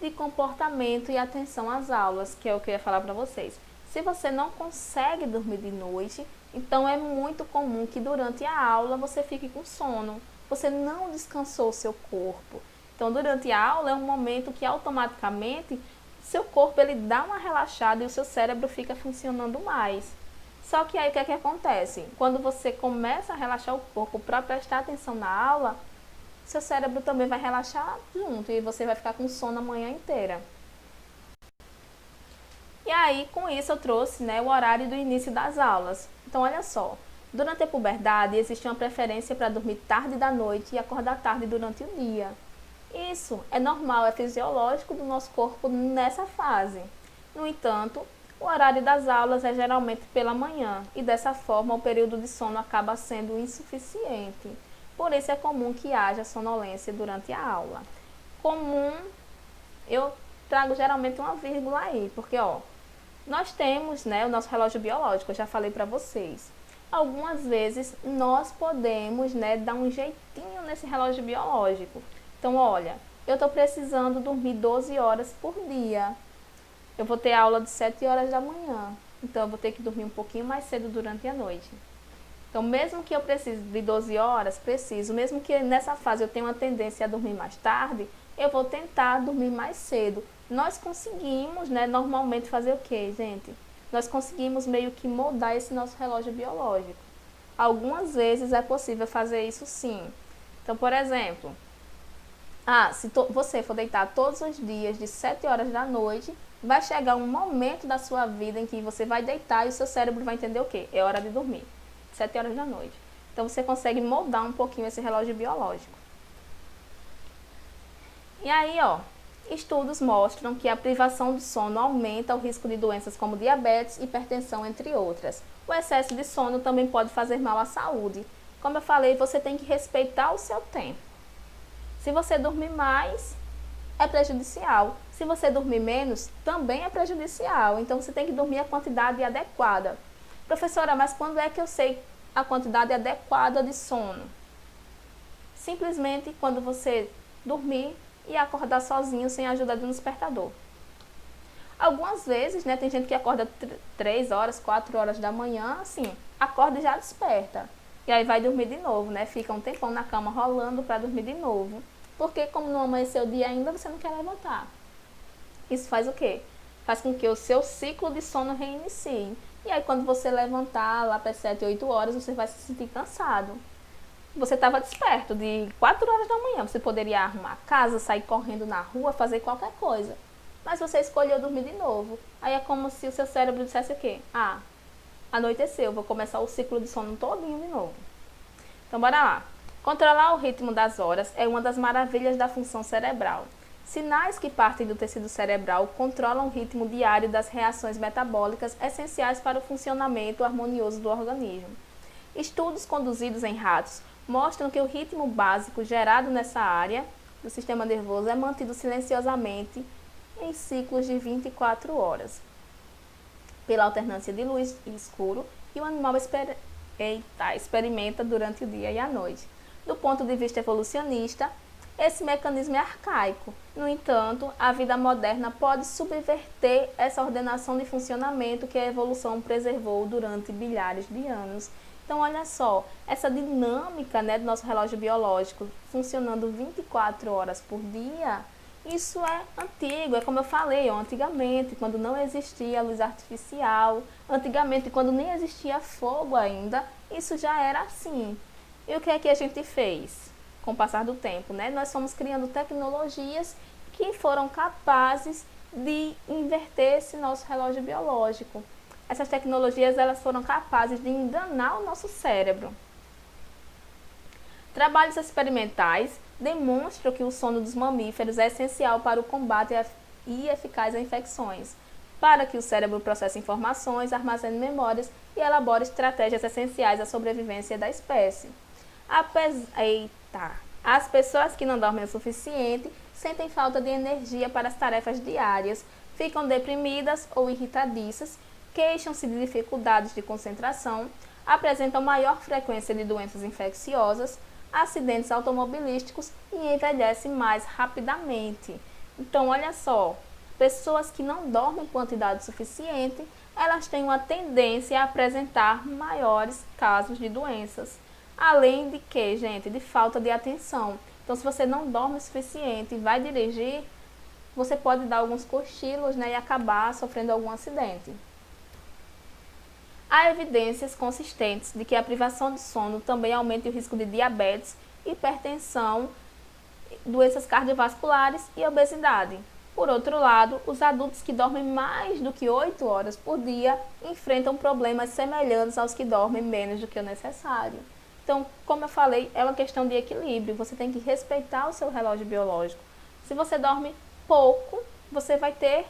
de comportamento e atenção às aulas, que é o que eu ia falar para vocês. Se você não consegue dormir de noite, então é muito comum que durante a aula você fique com sono. Você não descansou o seu corpo. Então, durante a aula é um momento que automaticamente seu corpo ele dá uma relaxada e o seu cérebro fica funcionando mais. Só que aí o que é que acontece? Quando você começa a relaxar o corpo para prestar atenção na aula, seu cérebro também vai relaxar junto e você vai ficar com sono a manhã inteira. E aí, com isso, eu trouxe, né, o horário do início das aulas. Então, olha só, durante a puberdade existe uma preferência para dormir tarde da noite e acordar tarde durante o dia. Isso é normal, é fisiológico do nosso corpo nessa fase. No entanto, o horário das aulas é geralmente pela manhã e dessa forma o período de sono acaba sendo insuficiente. Por isso é comum que haja sonolência durante a aula. Comum, eu trago geralmente uma vírgula aí, porque nós temos, né, o nosso relógio biológico, eu já falei para vocês. Algumas vezes nós podemos, né, dar um jeitinho nesse relógio biológico. Então, olha, eu estou precisando dormir 12 horas por dia. Eu vou ter aula de 7 horas da manhã. Então, eu vou ter que dormir um pouquinho mais cedo durante a noite. Então, mesmo que eu precise de 12 horas, preciso. Mesmo que nessa fase eu tenha uma tendência a dormir mais tarde, eu vou tentar dormir mais cedo. Nós conseguimos, né, normalmente fazer o quê, gente? Nós conseguimos meio que moldar esse nosso relógio biológico. Algumas vezes é possível fazer isso sim. Então, por exemplo, se você for deitar todos os dias de 7 horas da noite, vai chegar um momento da sua vida em que você vai deitar e o seu cérebro vai entender o quê? É hora de dormir. 7 horas da noite. Então, você consegue moldar um pouquinho esse relógio biológico. E aí, estudos mostram que a privação do sono aumenta o risco de doenças como diabetes, hipertensão, entre outras. O excesso de sono também pode fazer mal à saúde. Como eu falei, você tem que respeitar o seu tempo. Se você dormir mais, é prejudicial. Se você dormir menos, também é prejudicial. Então, você tem que dormir a quantidade adequada. Professora, mas quando é que eu sei a quantidade adequada de sono? Simplesmente quando você dormir e acordar sozinho sem a ajuda de um despertador. Algumas vezes, né, tem gente que acorda 3 horas, 4 horas da manhã, assim, acorda e já desperta. E aí vai dormir de novo, né? Fica um tempão na cama rolando para dormir de novo. Porque como não amanheceu o dia ainda, você não quer levantar. Isso faz o quê? Faz com que o seu ciclo de sono reinicie. E aí quando você levantar lá para 7, 8 horas, você vai se sentir cansado. Você estava desperto de 4 horas da manhã, você poderia arrumar a casa, sair correndo na rua, fazer qualquer coisa. Mas você escolheu dormir de novo. Aí é como se o seu cérebro dissesse o quê? Anoiteceu, vou começar o ciclo de sono todinho de novo. Então, bora lá. Controlar o ritmo das horas é uma das maravilhas da função cerebral. Sinais que partem do tecido cerebral controlam o ritmo diário das reações metabólicas essenciais para o funcionamento harmonioso do organismo. Estudos conduzidos em ratos mostram que o ritmo básico gerado nessa área do sistema nervoso é mantido silenciosamente em ciclos de 24 horas, pela alternância de luz e escuro, e o animal experimenta durante o dia e a noite. Do ponto de vista evolucionista, esse mecanismo é arcaico. No entanto, a vida moderna pode subverter essa ordenação de funcionamento que a evolução preservou durante bilhares de anos. Então, olha só, essa dinâmica, né, do nosso relógio biológico funcionando 24 horas por dia, isso é antigo, é como eu falei, antigamente, quando não existia luz artificial, antigamente, quando nem existia fogo ainda, isso já era assim. E o que é que a gente fez com o passar do tempo, né? Nós fomos criando tecnologias que foram capazes de inverter esse nosso relógio biológico. Essas tecnologias elas foram capazes de enganar o nosso cérebro. Trabalhos experimentais demonstram que o sono dos mamíferos é essencial para o combate e eficaz a infecções, para que o cérebro processe informações, armazene memórias e elabore estratégias essenciais à sobrevivência da espécie. As pessoas que não dormem o suficiente sentem falta de energia para as tarefas diárias, ficam deprimidas ou irritadiças, queixam-se de dificuldades de concentração, apresentam maior frequência de doenças infecciosas, acidentes automobilísticos e envelhecem mais rapidamente. Então, olha só, pessoas que não dormem quantidade suficiente, elas têm uma tendência a apresentar maiores casos de doenças. Além de que, gente, de falta de atenção. Então, se você não dorme o suficiente e vai dirigir, você pode dar alguns cochilos, né, e acabar sofrendo algum acidente. Há evidências consistentes de que a privação de sono também aumenta o risco de diabetes, hipertensão, doenças cardiovasculares e obesidade. Por outro lado, os adultos que dormem mais do que 8 horas por dia enfrentam problemas semelhantes aos que dormem menos do que o necessário. Então, como eu falei, é uma questão de equilíbrio, você tem que respeitar o seu relógio biológico. Se você dorme pouco, você vai ter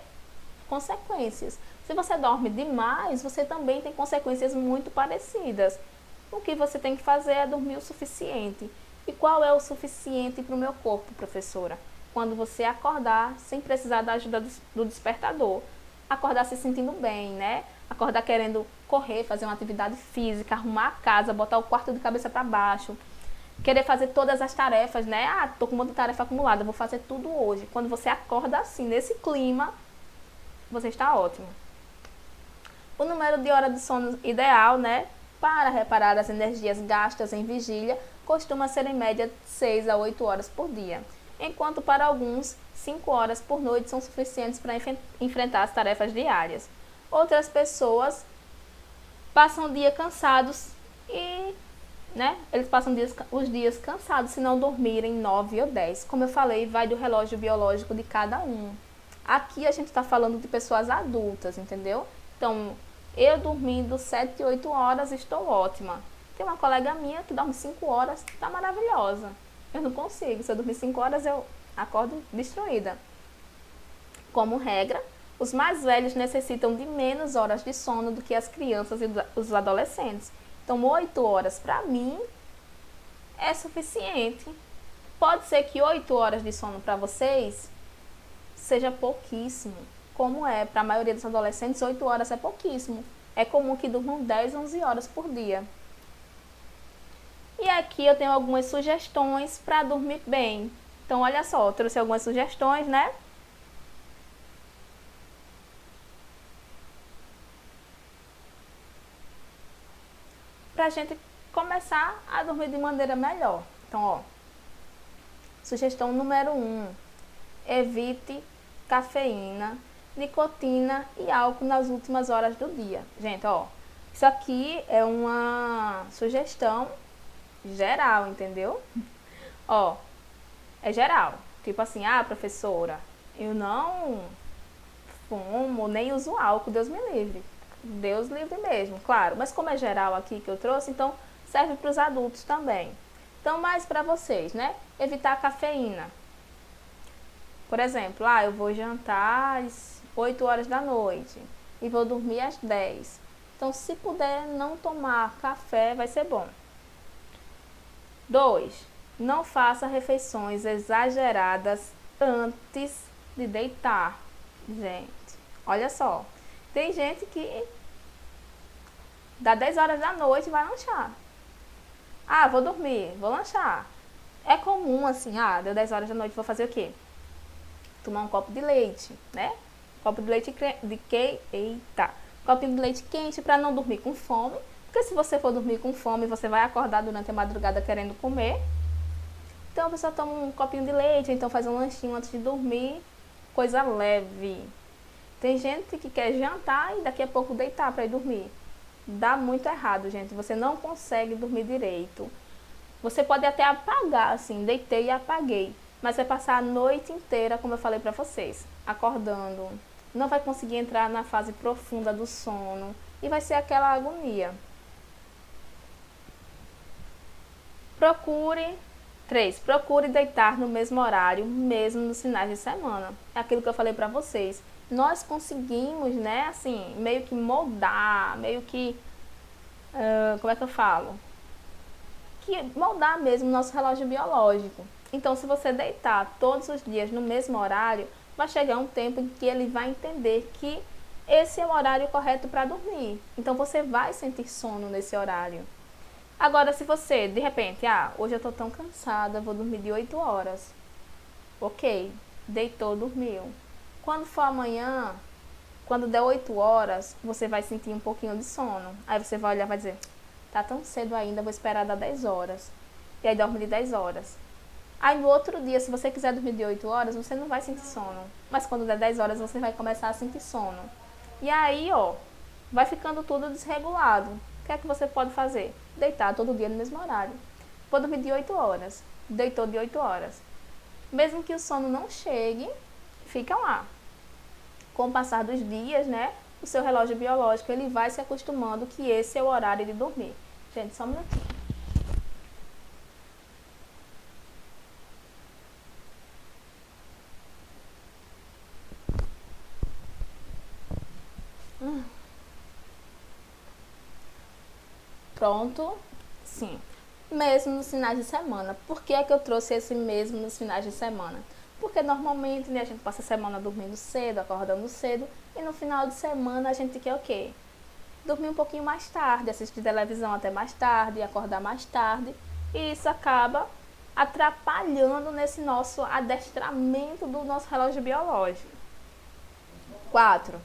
consequências. Se você dorme demais, você também tem consequências muito parecidas. O que você tem que fazer é dormir o suficiente. E qual é o suficiente para o meu corpo, professora? Quando você acordar sem precisar da ajuda do despertador. Acordar se sentindo bem, né? Acordar querendo correr, fazer uma atividade física, arrumar a casa, botar o quarto de cabeça para baixo. Querer fazer todas as tarefas, né? Ah, tô com muita tarefa acumulada, vou fazer tudo hoje. Quando você acorda assim, nesse clima, você está ótimo. O número de horas de sono ideal, né, para reparar as energias gastas em vigília, costuma ser em média 6 a 8 horas por dia, enquanto para alguns, 5 horas por noite são suficientes para enfrentar as tarefas diárias. Outras pessoas passam o dia cansados e, né, eles passam os dias cansados se não dormirem 9 ou 10. Como eu falei, vai do relógio biológico de cada um. Aqui a gente está falando de pessoas adultas, entendeu? Então, eu dormindo 7, 8 horas estou ótima. Tem uma colega minha que dorme 5 horas, está maravilhosa. Eu não consigo, se eu dormir 5 horas eu acordo destruída. Como regra, os mais velhos necessitam de menos horas de sono do que as crianças e os adolescentes. Então, 8 horas para mim é suficiente. Pode ser que 8 horas de sono para vocês seja pouquíssimo. Como é para a maioria dos adolescentes, 8 horas é pouquíssimo. É comum que durmam 10, 11 horas por dia. E aqui eu tenho algumas sugestões para dormir bem. Então, olha só, eu trouxe algumas sugestões, né? Para a gente começar a dormir de maneira melhor. Então, ó, sugestão número 1, evite cafeína, nicotina e álcool nas últimas horas do dia. Gente, ó, isso aqui é uma sugestão geral, entendeu? Ó, é geral. Tipo assim, ah, professora, eu não fumo, nem uso álcool, Deus me livre. Deus livre mesmo, claro. Mas como é geral aqui que eu trouxe, então serve para os adultos também. Então, mais para vocês, né? Evitar a cafeína. Por exemplo, eu vou jantar às 8 horas da noite e vou dormir às 10. Então, se puder não tomar café, vai ser bom. 2. Não faça refeições exageradas antes de deitar. Gente, olha só. Tem gente que dá 10 horas da noite e vai lanchar. Ah, vou dormir, vou lanchar. É comum assim, deu 10 horas da noite, vou fazer o quê? Tomar um copo de leite, né? Copo de leite copinho de leite quente para não dormir com fome. Porque se você for dormir com fome, você vai acordar durante a madrugada querendo comer. Então a pessoa toma um copinho de leite, então faz um lanchinho antes de dormir, coisa leve. Tem gente que quer jantar e daqui a pouco deitar para ir dormir. Dá muito errado, gente. Você não consegue dormir direito. Você pode até apagar, assim, deitei e apaguei. Mas vai passar a noite inteira, como eu falei para vocês, acordando. Não vai conseguir entrar na fase profunda do sono. E vai ser aquela agonia. Procure deitar no mesmo horário, mesmo nos finais de semana. É aquilo que eu falei para vocês. Nós conseguimos, né, assim, meio que moldar, meio que, como é que eu falo? Que moldar mesmo o nosso relógio biológico. Então, se você deitar todos os dias no mesmo horário, vai chegar um tempo em que ele vai entender que esse é o horário correto para dormir. Então, você vai sentir sono nesse horário. Agora, se você, de repente, hoje eu estou tão cansada, vou dormir de 8 horas. Ok, deitou, dormiu. Quando for amanhã, Quando der 8 horas, você vai sentir um pouquinho de sono. Aí você vai olhar e vai dizer, tá tão cedo ainda, vou esperar dar 10 horas. E aí dorme de 10 horas. Aí no outro dia, se você quiser dormir de 8 horas, você não vai sentir sono. Mas quando der 10 horas, você vai começar a sentir sono. E aí, ó, vai ficando tudo desregulado. O que é que você pode fazer? Deitar todo dia no mesmo horário. Vou dormir de 8 horas. Deitou de 8 horas. Mesmo que o sono não chegue, fica lá. Com o passar dos dias, né, o seu relógio biológico ele vai se acostumando que esse é o horário de dormir. Gente, só um minutinho. Pronto? Sim. Mesmo nos finais de semana. Por que é que eu trouxe esse mesmo nos finais de semana? Porque normalmente, né, a gente passa a semana dormindo cedo, acordando cedo, e no final de semana a gente quer o quê? Dormir um pouquinho mais tarde, assistir televisão até mais tarde, acordar mais tarde, e isso acaba atrapalhando nesse nosso adestramento do nosso relógio biológico. 4.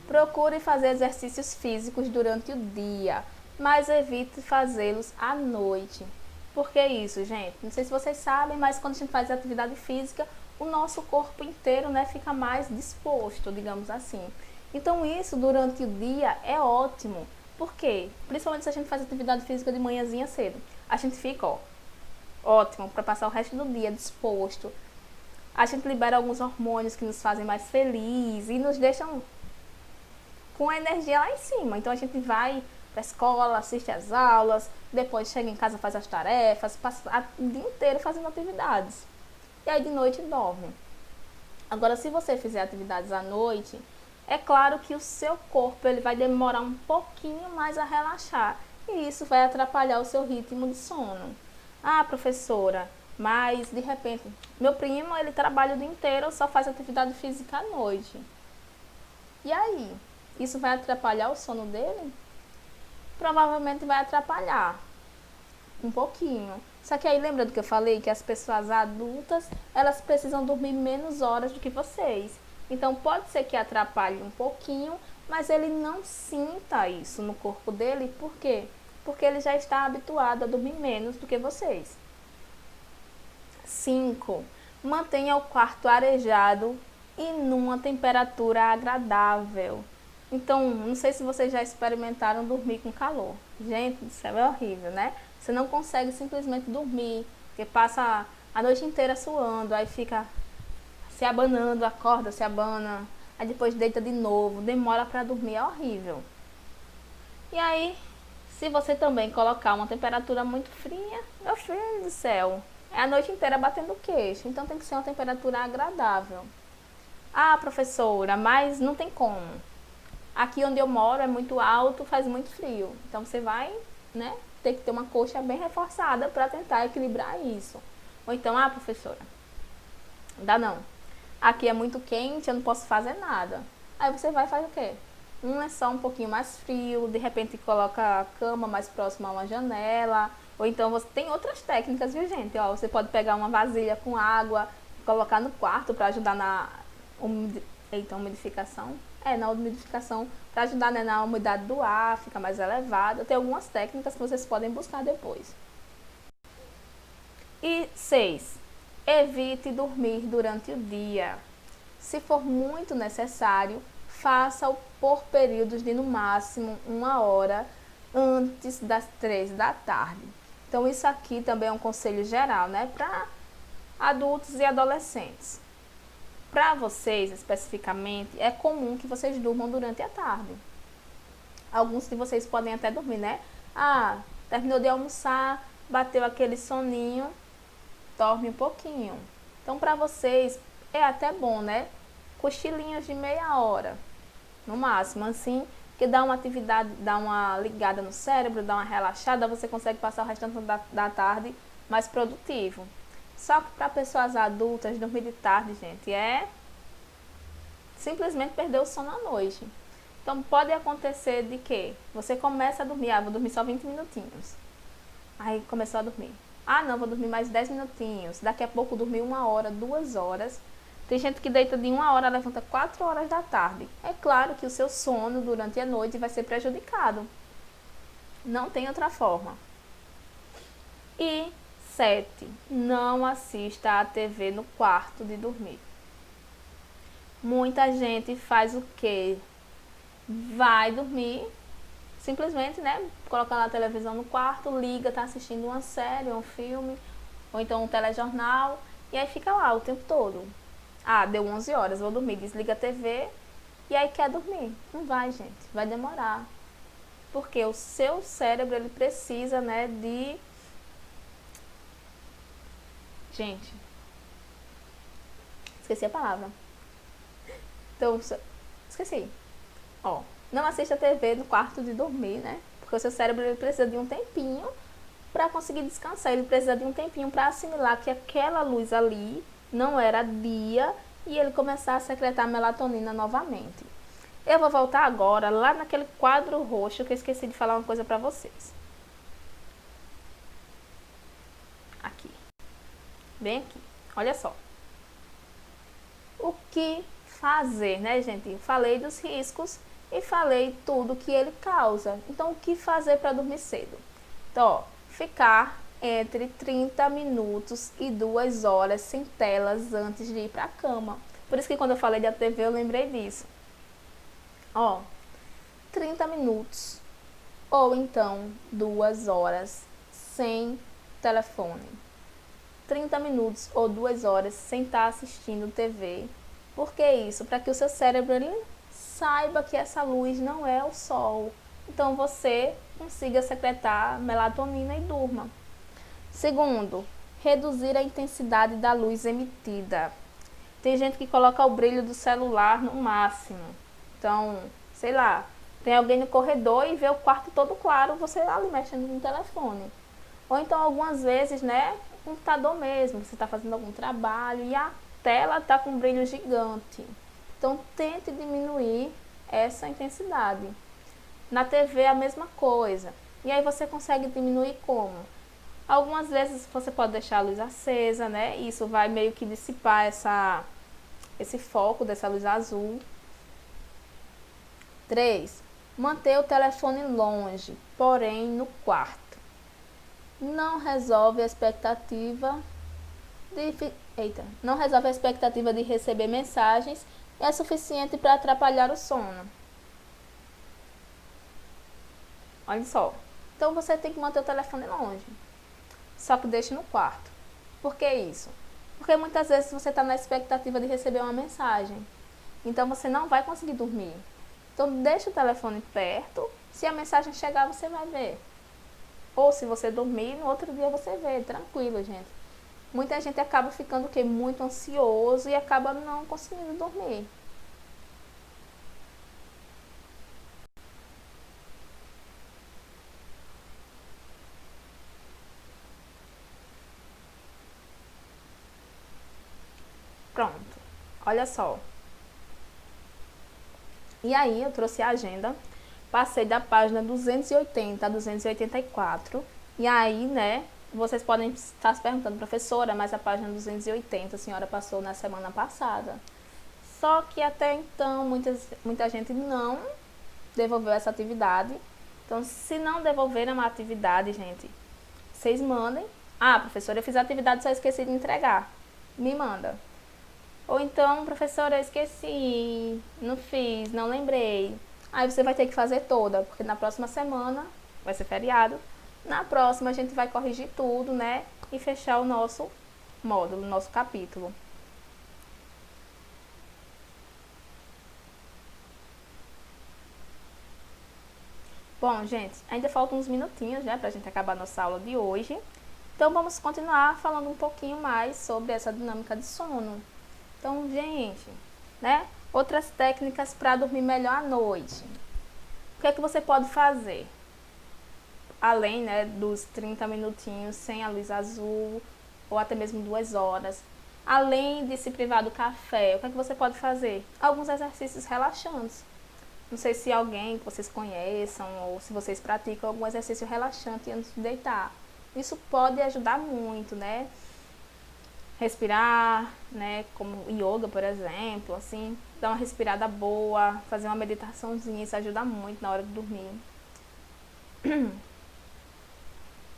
Procure fazer exercícios físicos durante o dia, mas evite fazê-los à noite. Por que isso, gente? Não sei se vocês sabem, mas quando a gente faz atividade física, o nosso corpo inteiro, né, fica mais disposto, digamos assim. Então isso durante o dia é ótimo. Por quê? Principalmente se a gente faz atividade física de manhãzinha cedo. A gente fica, ó, ótimo para passar o resto do dia disposto. A gente libera alguns hormônios que nos fazem mais felizes e nos deixam com a energia lá em cima. Então a gente vai para a escola, assiste às aulas, depois chega em casa, faz as tarefas, passa o dia inteiro fazendo atividades. E aí de noite dorme. Agora, se você fizer atividades à noite, é claro que o seu corpo ele vai demorar um pouquinho mais a relaxar. E isso vai atrapalhar o seu ritmo de sono. Ah, professora, mas de repente, meu primo ele trabalha o dia inteiro, só faz atividade física à noite. E aí? Isso vai atrapalhar o sono dele? Provavelmente vai atrapalhar um pouquinho. Só que aí lembra do que eu falei? Que as pessoas adultas, elas precisam dormir menos horas do que vocês. Então pode ser que atrapalhe um pouquinho, mas ele não sinta isso no corpo dele. Por quê? Porque ele já está habituado a dormir menos do que vocês. 5. Mantenha o quarto arejado e numa temperatura agradável. Então, não sei se vocês já experimentaram dormir com calor. Gente do céu, é horrível, né? Você não consegue simplesmente dormir, porque passa a noite inteira suando, aí fica se abanando, acorda, se abana, aí depois deita de novo, demora para dormir, é horrível. E aí, se você também colocar uma temperatura muito fria, meu filho do céu, é a noite inteira batendo queixo, então tem que ser uma temperatura agradável. Ah, professora, mas não tem como. Aqui onde eu moro é muito alto, faz muito frio. Então você vai, né, ter que ter uma coxa bem reforçada para tentar equilibrar isso. Ou então, ah, professora, dá não. Aqui é muito quente, eu não posso fazer nada. Aí você vai fazer o quê? Um lençol um pouquinho mais frio, de repente coloca a cama mais próxima a uma janela. Ou então você tem outras técnicas, viu, gente? Ó, você pode pegar uma vasilha com água, colocar no quarto para ajudar na umidificação. Na umidificação, para ajudar, né, na umidade do ar, fica mais elevada. Tem algumas técnicas que vocês podem buscar depois. E 6. Evite dormir durante o dia. Se for muito necessário, faça-o por períodos de no máximo 1 hora antes das 3 da tarde. Então isso aqui também é um conselho geral, né, para adultos e adolescentes. Para vocês, especificamente, é comum que vocês durmam durante a tarde. Alguns de vocês podem até dormir, né? Ah, terminou de almoçar, bateu aquele soninho, dorme um pouquinho. Então, para vocês, é até bom, né? Cochilinhos de meia hora, no máximo, assim, que dá uma atividade, dá uma ligada no cérebro, dá uma relaxada, você consegue passar o restante da tarde mais produtivo. Só que para pessoas adultas, dormir de tarde, gente, é simplesmente perder o sono à noite. Então pode acontecer de que você começa a dormir, vou dormir só 20 minutinhos. Aí começou a dormir. Ah, não, vou dormir mais 10 minutinhos. Daqui a pouco dormir 1 hora, 2 horas. Tem gente que deita de 1 hora, levanta 4 horas da tarde. É claro que o seu sono durante a noite vai ser prejudicado. Não tem outra forma. E 7. Não assista à TV no quarto de dormir. Muita gente faz o quê? Vai dormir, simplesmente, né? Coloca na televisão no quarto, liga, tá assistindo uma série, um filme, ou então um telejornal, e aí fica lá o tempo todo. Ah, deu 11 horas, vou dormir, desliga a TV, e aí quer dormir. Não vai, gente, vai demorar. Porque o seu cérebro, ele precisa, né, de... Gente, esqueci a palavra. Então, esqueci. Ó, não assista a TV no quarto de dormir, né? Porque o seu cérebro, ele precisa de um tempinho para conseguir descansar. Ele precisa de um tempinho para assimilar que aquela luz ali não era dia e ele começar a secretar melatonina novamente. Eu vou voltar agora lá naquele quadro roxo que eu esqueci de falar uma coisa para vocês. Aqui. Bem aqui. Olha só. O que fazer, né, gente? Eu falei dos riscos e falei tudo que ele causa. Então, o que fazer para dormir cedo? Então, ó, ficar entre 30 minutos e 2 horas sem telas antes de ir para a cama. Por isso que quando eu falei da TV, eu lembrei disso. Ó, 30 minutos ou então 2 horas sem telefone. 30 minutos ou 2 horas sem estar assistindo TV. Por que isso? Para que o seu cérebro ele saiba que essa luz não é o sol. Então você consiga secretar melatonina e durma. Segundo, reduzir a intensidade da luz emitida. Tem gente que coloca o brilho do celular no máximo. Então, sei lá, tem alguém no corredor e vê o quarto todo claro, você ali mexendo no telefone. Ou então algumas vezes, né, computador mesmo, você está fazendo algum trabalho e a tela está com um brilho gigante. Então tente diminuir essa intensidade. Na TV é a mesma coisa. E aí você consegue diminuir como? Algumas vezes você pode deixar a luz acesa, né? Isso vai meio que dissipar esse foco dessa luz azul. 3. Manter o telefone longe, porém no quarto. Não resolve a expectativa de receber mensagens e é suficiente para atrapalhar o sono. Olha só. Então você tem que manter o telefone longe. Só que deixe no quarto. Por que isso? Porque muitas vezes você está na expectativa de receber uma mensagem. Então você não vai conseguir dormir. Então deixe o telefone perto. Se a mensagem chegar, você vai ver. Ou se você dormir, no outro dia você vê. Tranquilo, gente. Muita gente acaba ficando muito ansioso e acaba não conseguindo dormir. Pronto. Olha só. E aí eu trouxe a agenda, passei da página 280 a 284. E aí, né, vocês podem estar se perguntando, professora, mas a página 280 a senhora passou na semana passada. Só que até então muita gente não devolveu essa atividade. Então, se não devolverem uma atividade, gente, vocês mandem. Ah, professora, eu fiz a atividade, só esqueci de entregar. Me manda. Ou então, professora, eu esqueci, não fiz, não lembrei. Aí você vai ter que fazer toda, porque na próxima semana vai ser feriado. Na próxima a gente vai corrigir tudo, né? E fechar o nosso módulo, o nosso capítulo. Bom, gente, ainda faltam uns minutinhos, né, pra gente acabar nossa aula de hoje. Então vamos continuar falando um pouquinho mais sobre essa dinâmica de sono. Então, gente, né? Outras técnicas para dormir melhor à noite. O que é que você pode fazer? Além, né, dos 30 minutinhos sem a luz azul, ou até mesmo 2 horas. Além de se privar do café, o que é que você pode fazer? Alguns exercícios relaxantes. Não sei se alguém que vocês conheçam ou se vocês praticam algum exercício relaxante antes de deitar. Isso pode ajudar muito, né? respirar, né, como yoga, por exemplo, assim, dar uma respirada boa, fazer uma meditaçãozinha, isso ajuda muito na hora de dormir.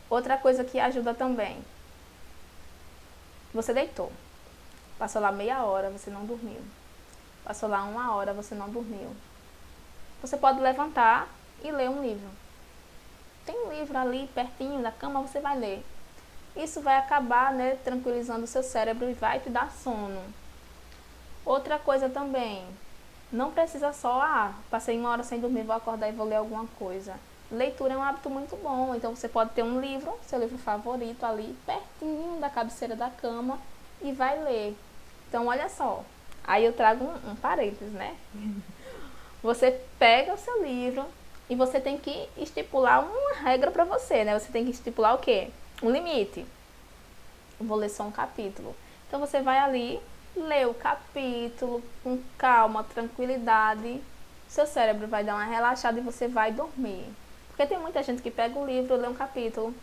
Outra coisa que ajuda também, você deitou, passou lá meia hora, você não dormiu, passou lá uma hora, você não dormiu. Você pode levantar e ler um livro. Tem um livro ali pertinho da cama, você vai ler. Isso vai acabar, né, tranquilizando o seu cérebro e vai te dar sono. Outra coisa também, não precisa só, passei uma hora sem dormir, vou acordar e vou ler alguma coisa. Leitura é um hábito muito bom, então você pode ter um livro, seu livro favorito ali, pertinho da cabeceira da cama e vai ler. Então olha só, aí eu trago um parênteses, né? Você pega o seu livro e você tem que estipular uma regra para você, né? Você tem que estipular o quê? Um limite. Eu vou ler só um capítulo. Então você vai ali, lê o capítulo com calma, tranquilidade. Seu cérebro vai dar uma relaxada e você vai dormir. Porque tem muita gente que pega o livro, lê um capítulo.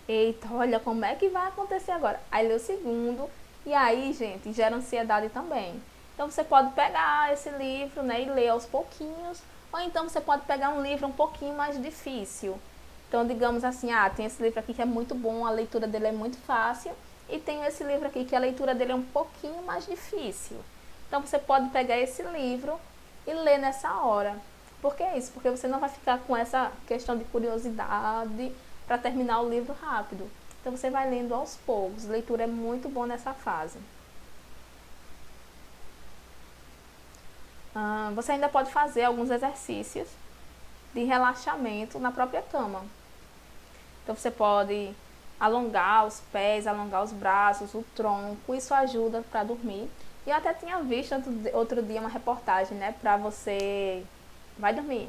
Eita, olha como é que vai acontecer agora. Aí lê o segundo e aí, gente, gera ansiedade também. Então você pode pegar esse livro, né, e ler aos pouquinhos. Ou então você pode pegar um livro um pouquinho mais difícil. Então, digamos assim, tem esse livro aqui que é muito bom, a leitura dele é muito fácil. E tem esse livro aqui que a leitura dele é um pouquinho mais difícil. Então, você pode pegar esse livro e ler nessa hora. Por que isso? Porque você não vai ficar com essa questão de curiosidade para terminar o livro rápido. Então, você vai lendo aos poucos. Leitura é muito bom nessa fase. Você ainda pode fazer alguns exercícios de relaxamento na própria cama. Então você pode alongar os pés, alongar os braços, o tronco, isso ajuda para dormir. E eu até tinha visto outro dia uma reportagem, né, para você vai dormir.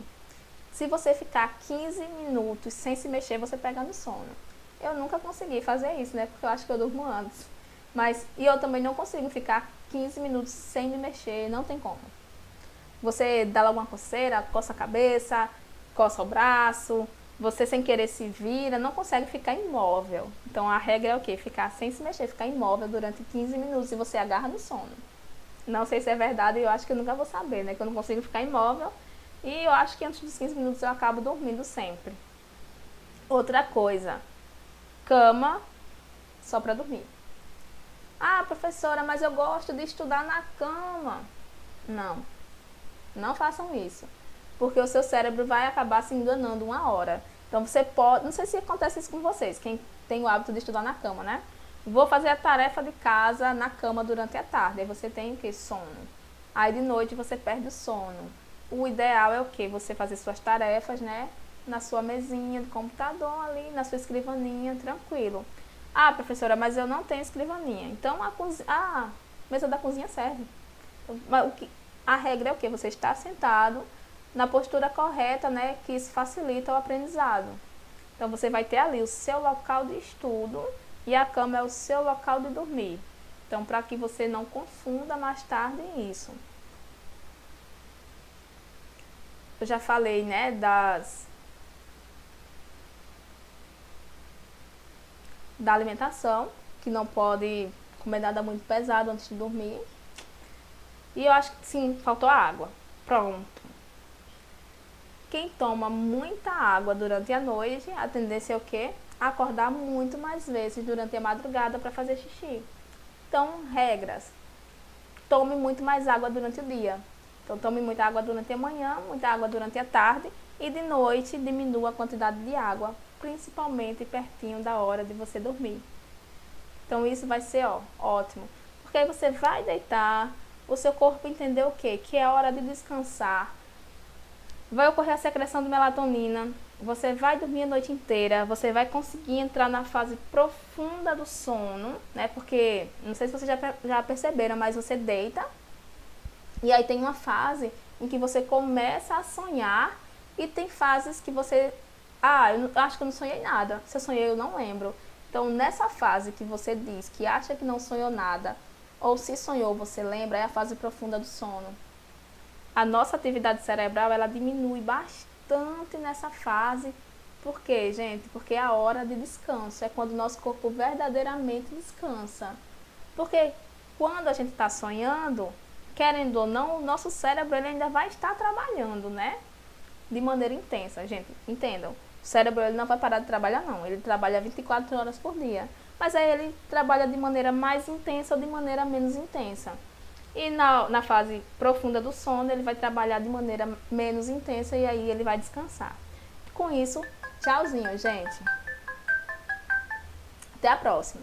Se você ficar 15 minutos sem se mexer, você pega no sono. Eu nunca consegui fazer isso, né, porque eu acho que eu durmo antes. E eu também não consigo ficar 15 minutos sem me mexer, não tem como. Você dá alguma coceira, coça a cabeça, coça o braço, você sem querer se vira, não consegue ficar imóvel. Então a regra é o quê? Ficar sem se mexer, ficar imóvel durante 15 minutos e você agarra no sono. Não sei se é verdade, eu acho que eu nunca vou saber, né? Que eu não consigo ficar imóvel e eu acho que antes dos 15 minutos eu acabo dormindo sempre. Outra coisa, cama só para dormir. Professora, mas eu gosto de estudar na cama. Não façam isso, porque o seu cérebro vai acabar se enganando uma hora. Então você pode, não sei se acontece isso com vocês, quem tem o hábito de estudar na cama, né? Vou fazer a tarefa de casa na cama durante a tarde, aí você tem o que? Sono. Aí de noite você perde o sono. O ideal é o que? Você fazer suas tarefas, né? Na sua mesinha de computador ali, na sua escrivaninha, tranquilo. Professora, mas eu não tenho escrivaninha. Então a mesa da cozinha serve. A regra é o que? Você está sentado na postura correta, né? Que isso facilita o aprendizado. Então você vai ter ali o seu local de estudo e a cama é o seu local de dormir. Então, para que você não confunda mais tarde isso. Eu já falei, né, da alimentação, que não pode comer nada muito pesado antes de dormir. E eu acho que sim, faltou água. Pronto. Quem toma muita água durante a noite, a tendência é o quê? Acordar muito mais vezes durante a madrugada para fazer xixi. Então, regras. Tome muito mais água durante o dia. Então, tome muita água durante a manhã, muita água durante a tarde e de noite diminua a quantidade de água, principalmente pertinho da hora de você dormir. Então, isso vai ser ótimo. Porque aí você vai deitar, o seu corpo entendeu o quê? Que é hora de descansar. Vai ocorrer a secreção de melatonina, você vai dormir a noite inteira, você vai conseguir entrar na fase profunda do sono, né? Porque, não sei se vocês já perceberam, mas você deita e aí tem uma fase em que você começa a sonhar e tem fases que você... eu acho que eu não sonhei nada. Se eu sonhei, eu não lembro. Então, nessa fase que você diz que acha que não sonhou nada, ou se sonhou, você lembra, é a fase profunda do sono. A nossa atividade cerebral, ela diminui bastante nessa fase. Por quê, gente? Porque é a hora de descanso, é quando o nosso corpo verdadeiramente descansa. Porque quando a gente está sonhando, querendo ou não, o nosso cérebro ele ainda vai estar trabalhando, né? De maneira intensa, gente, entendam. O cérebro ele não vai parar de trabalhar, não. Ele trabalha 24 horas por dia. Mas aí ele trabalha de maneira mais intensa ou de maneira menos intensa. E na fase profunda do sono, ele vai trabalhar de maneira menos intensa e aí ele vai descansar. Com isso, tchauzinho, gente. Até a próxima.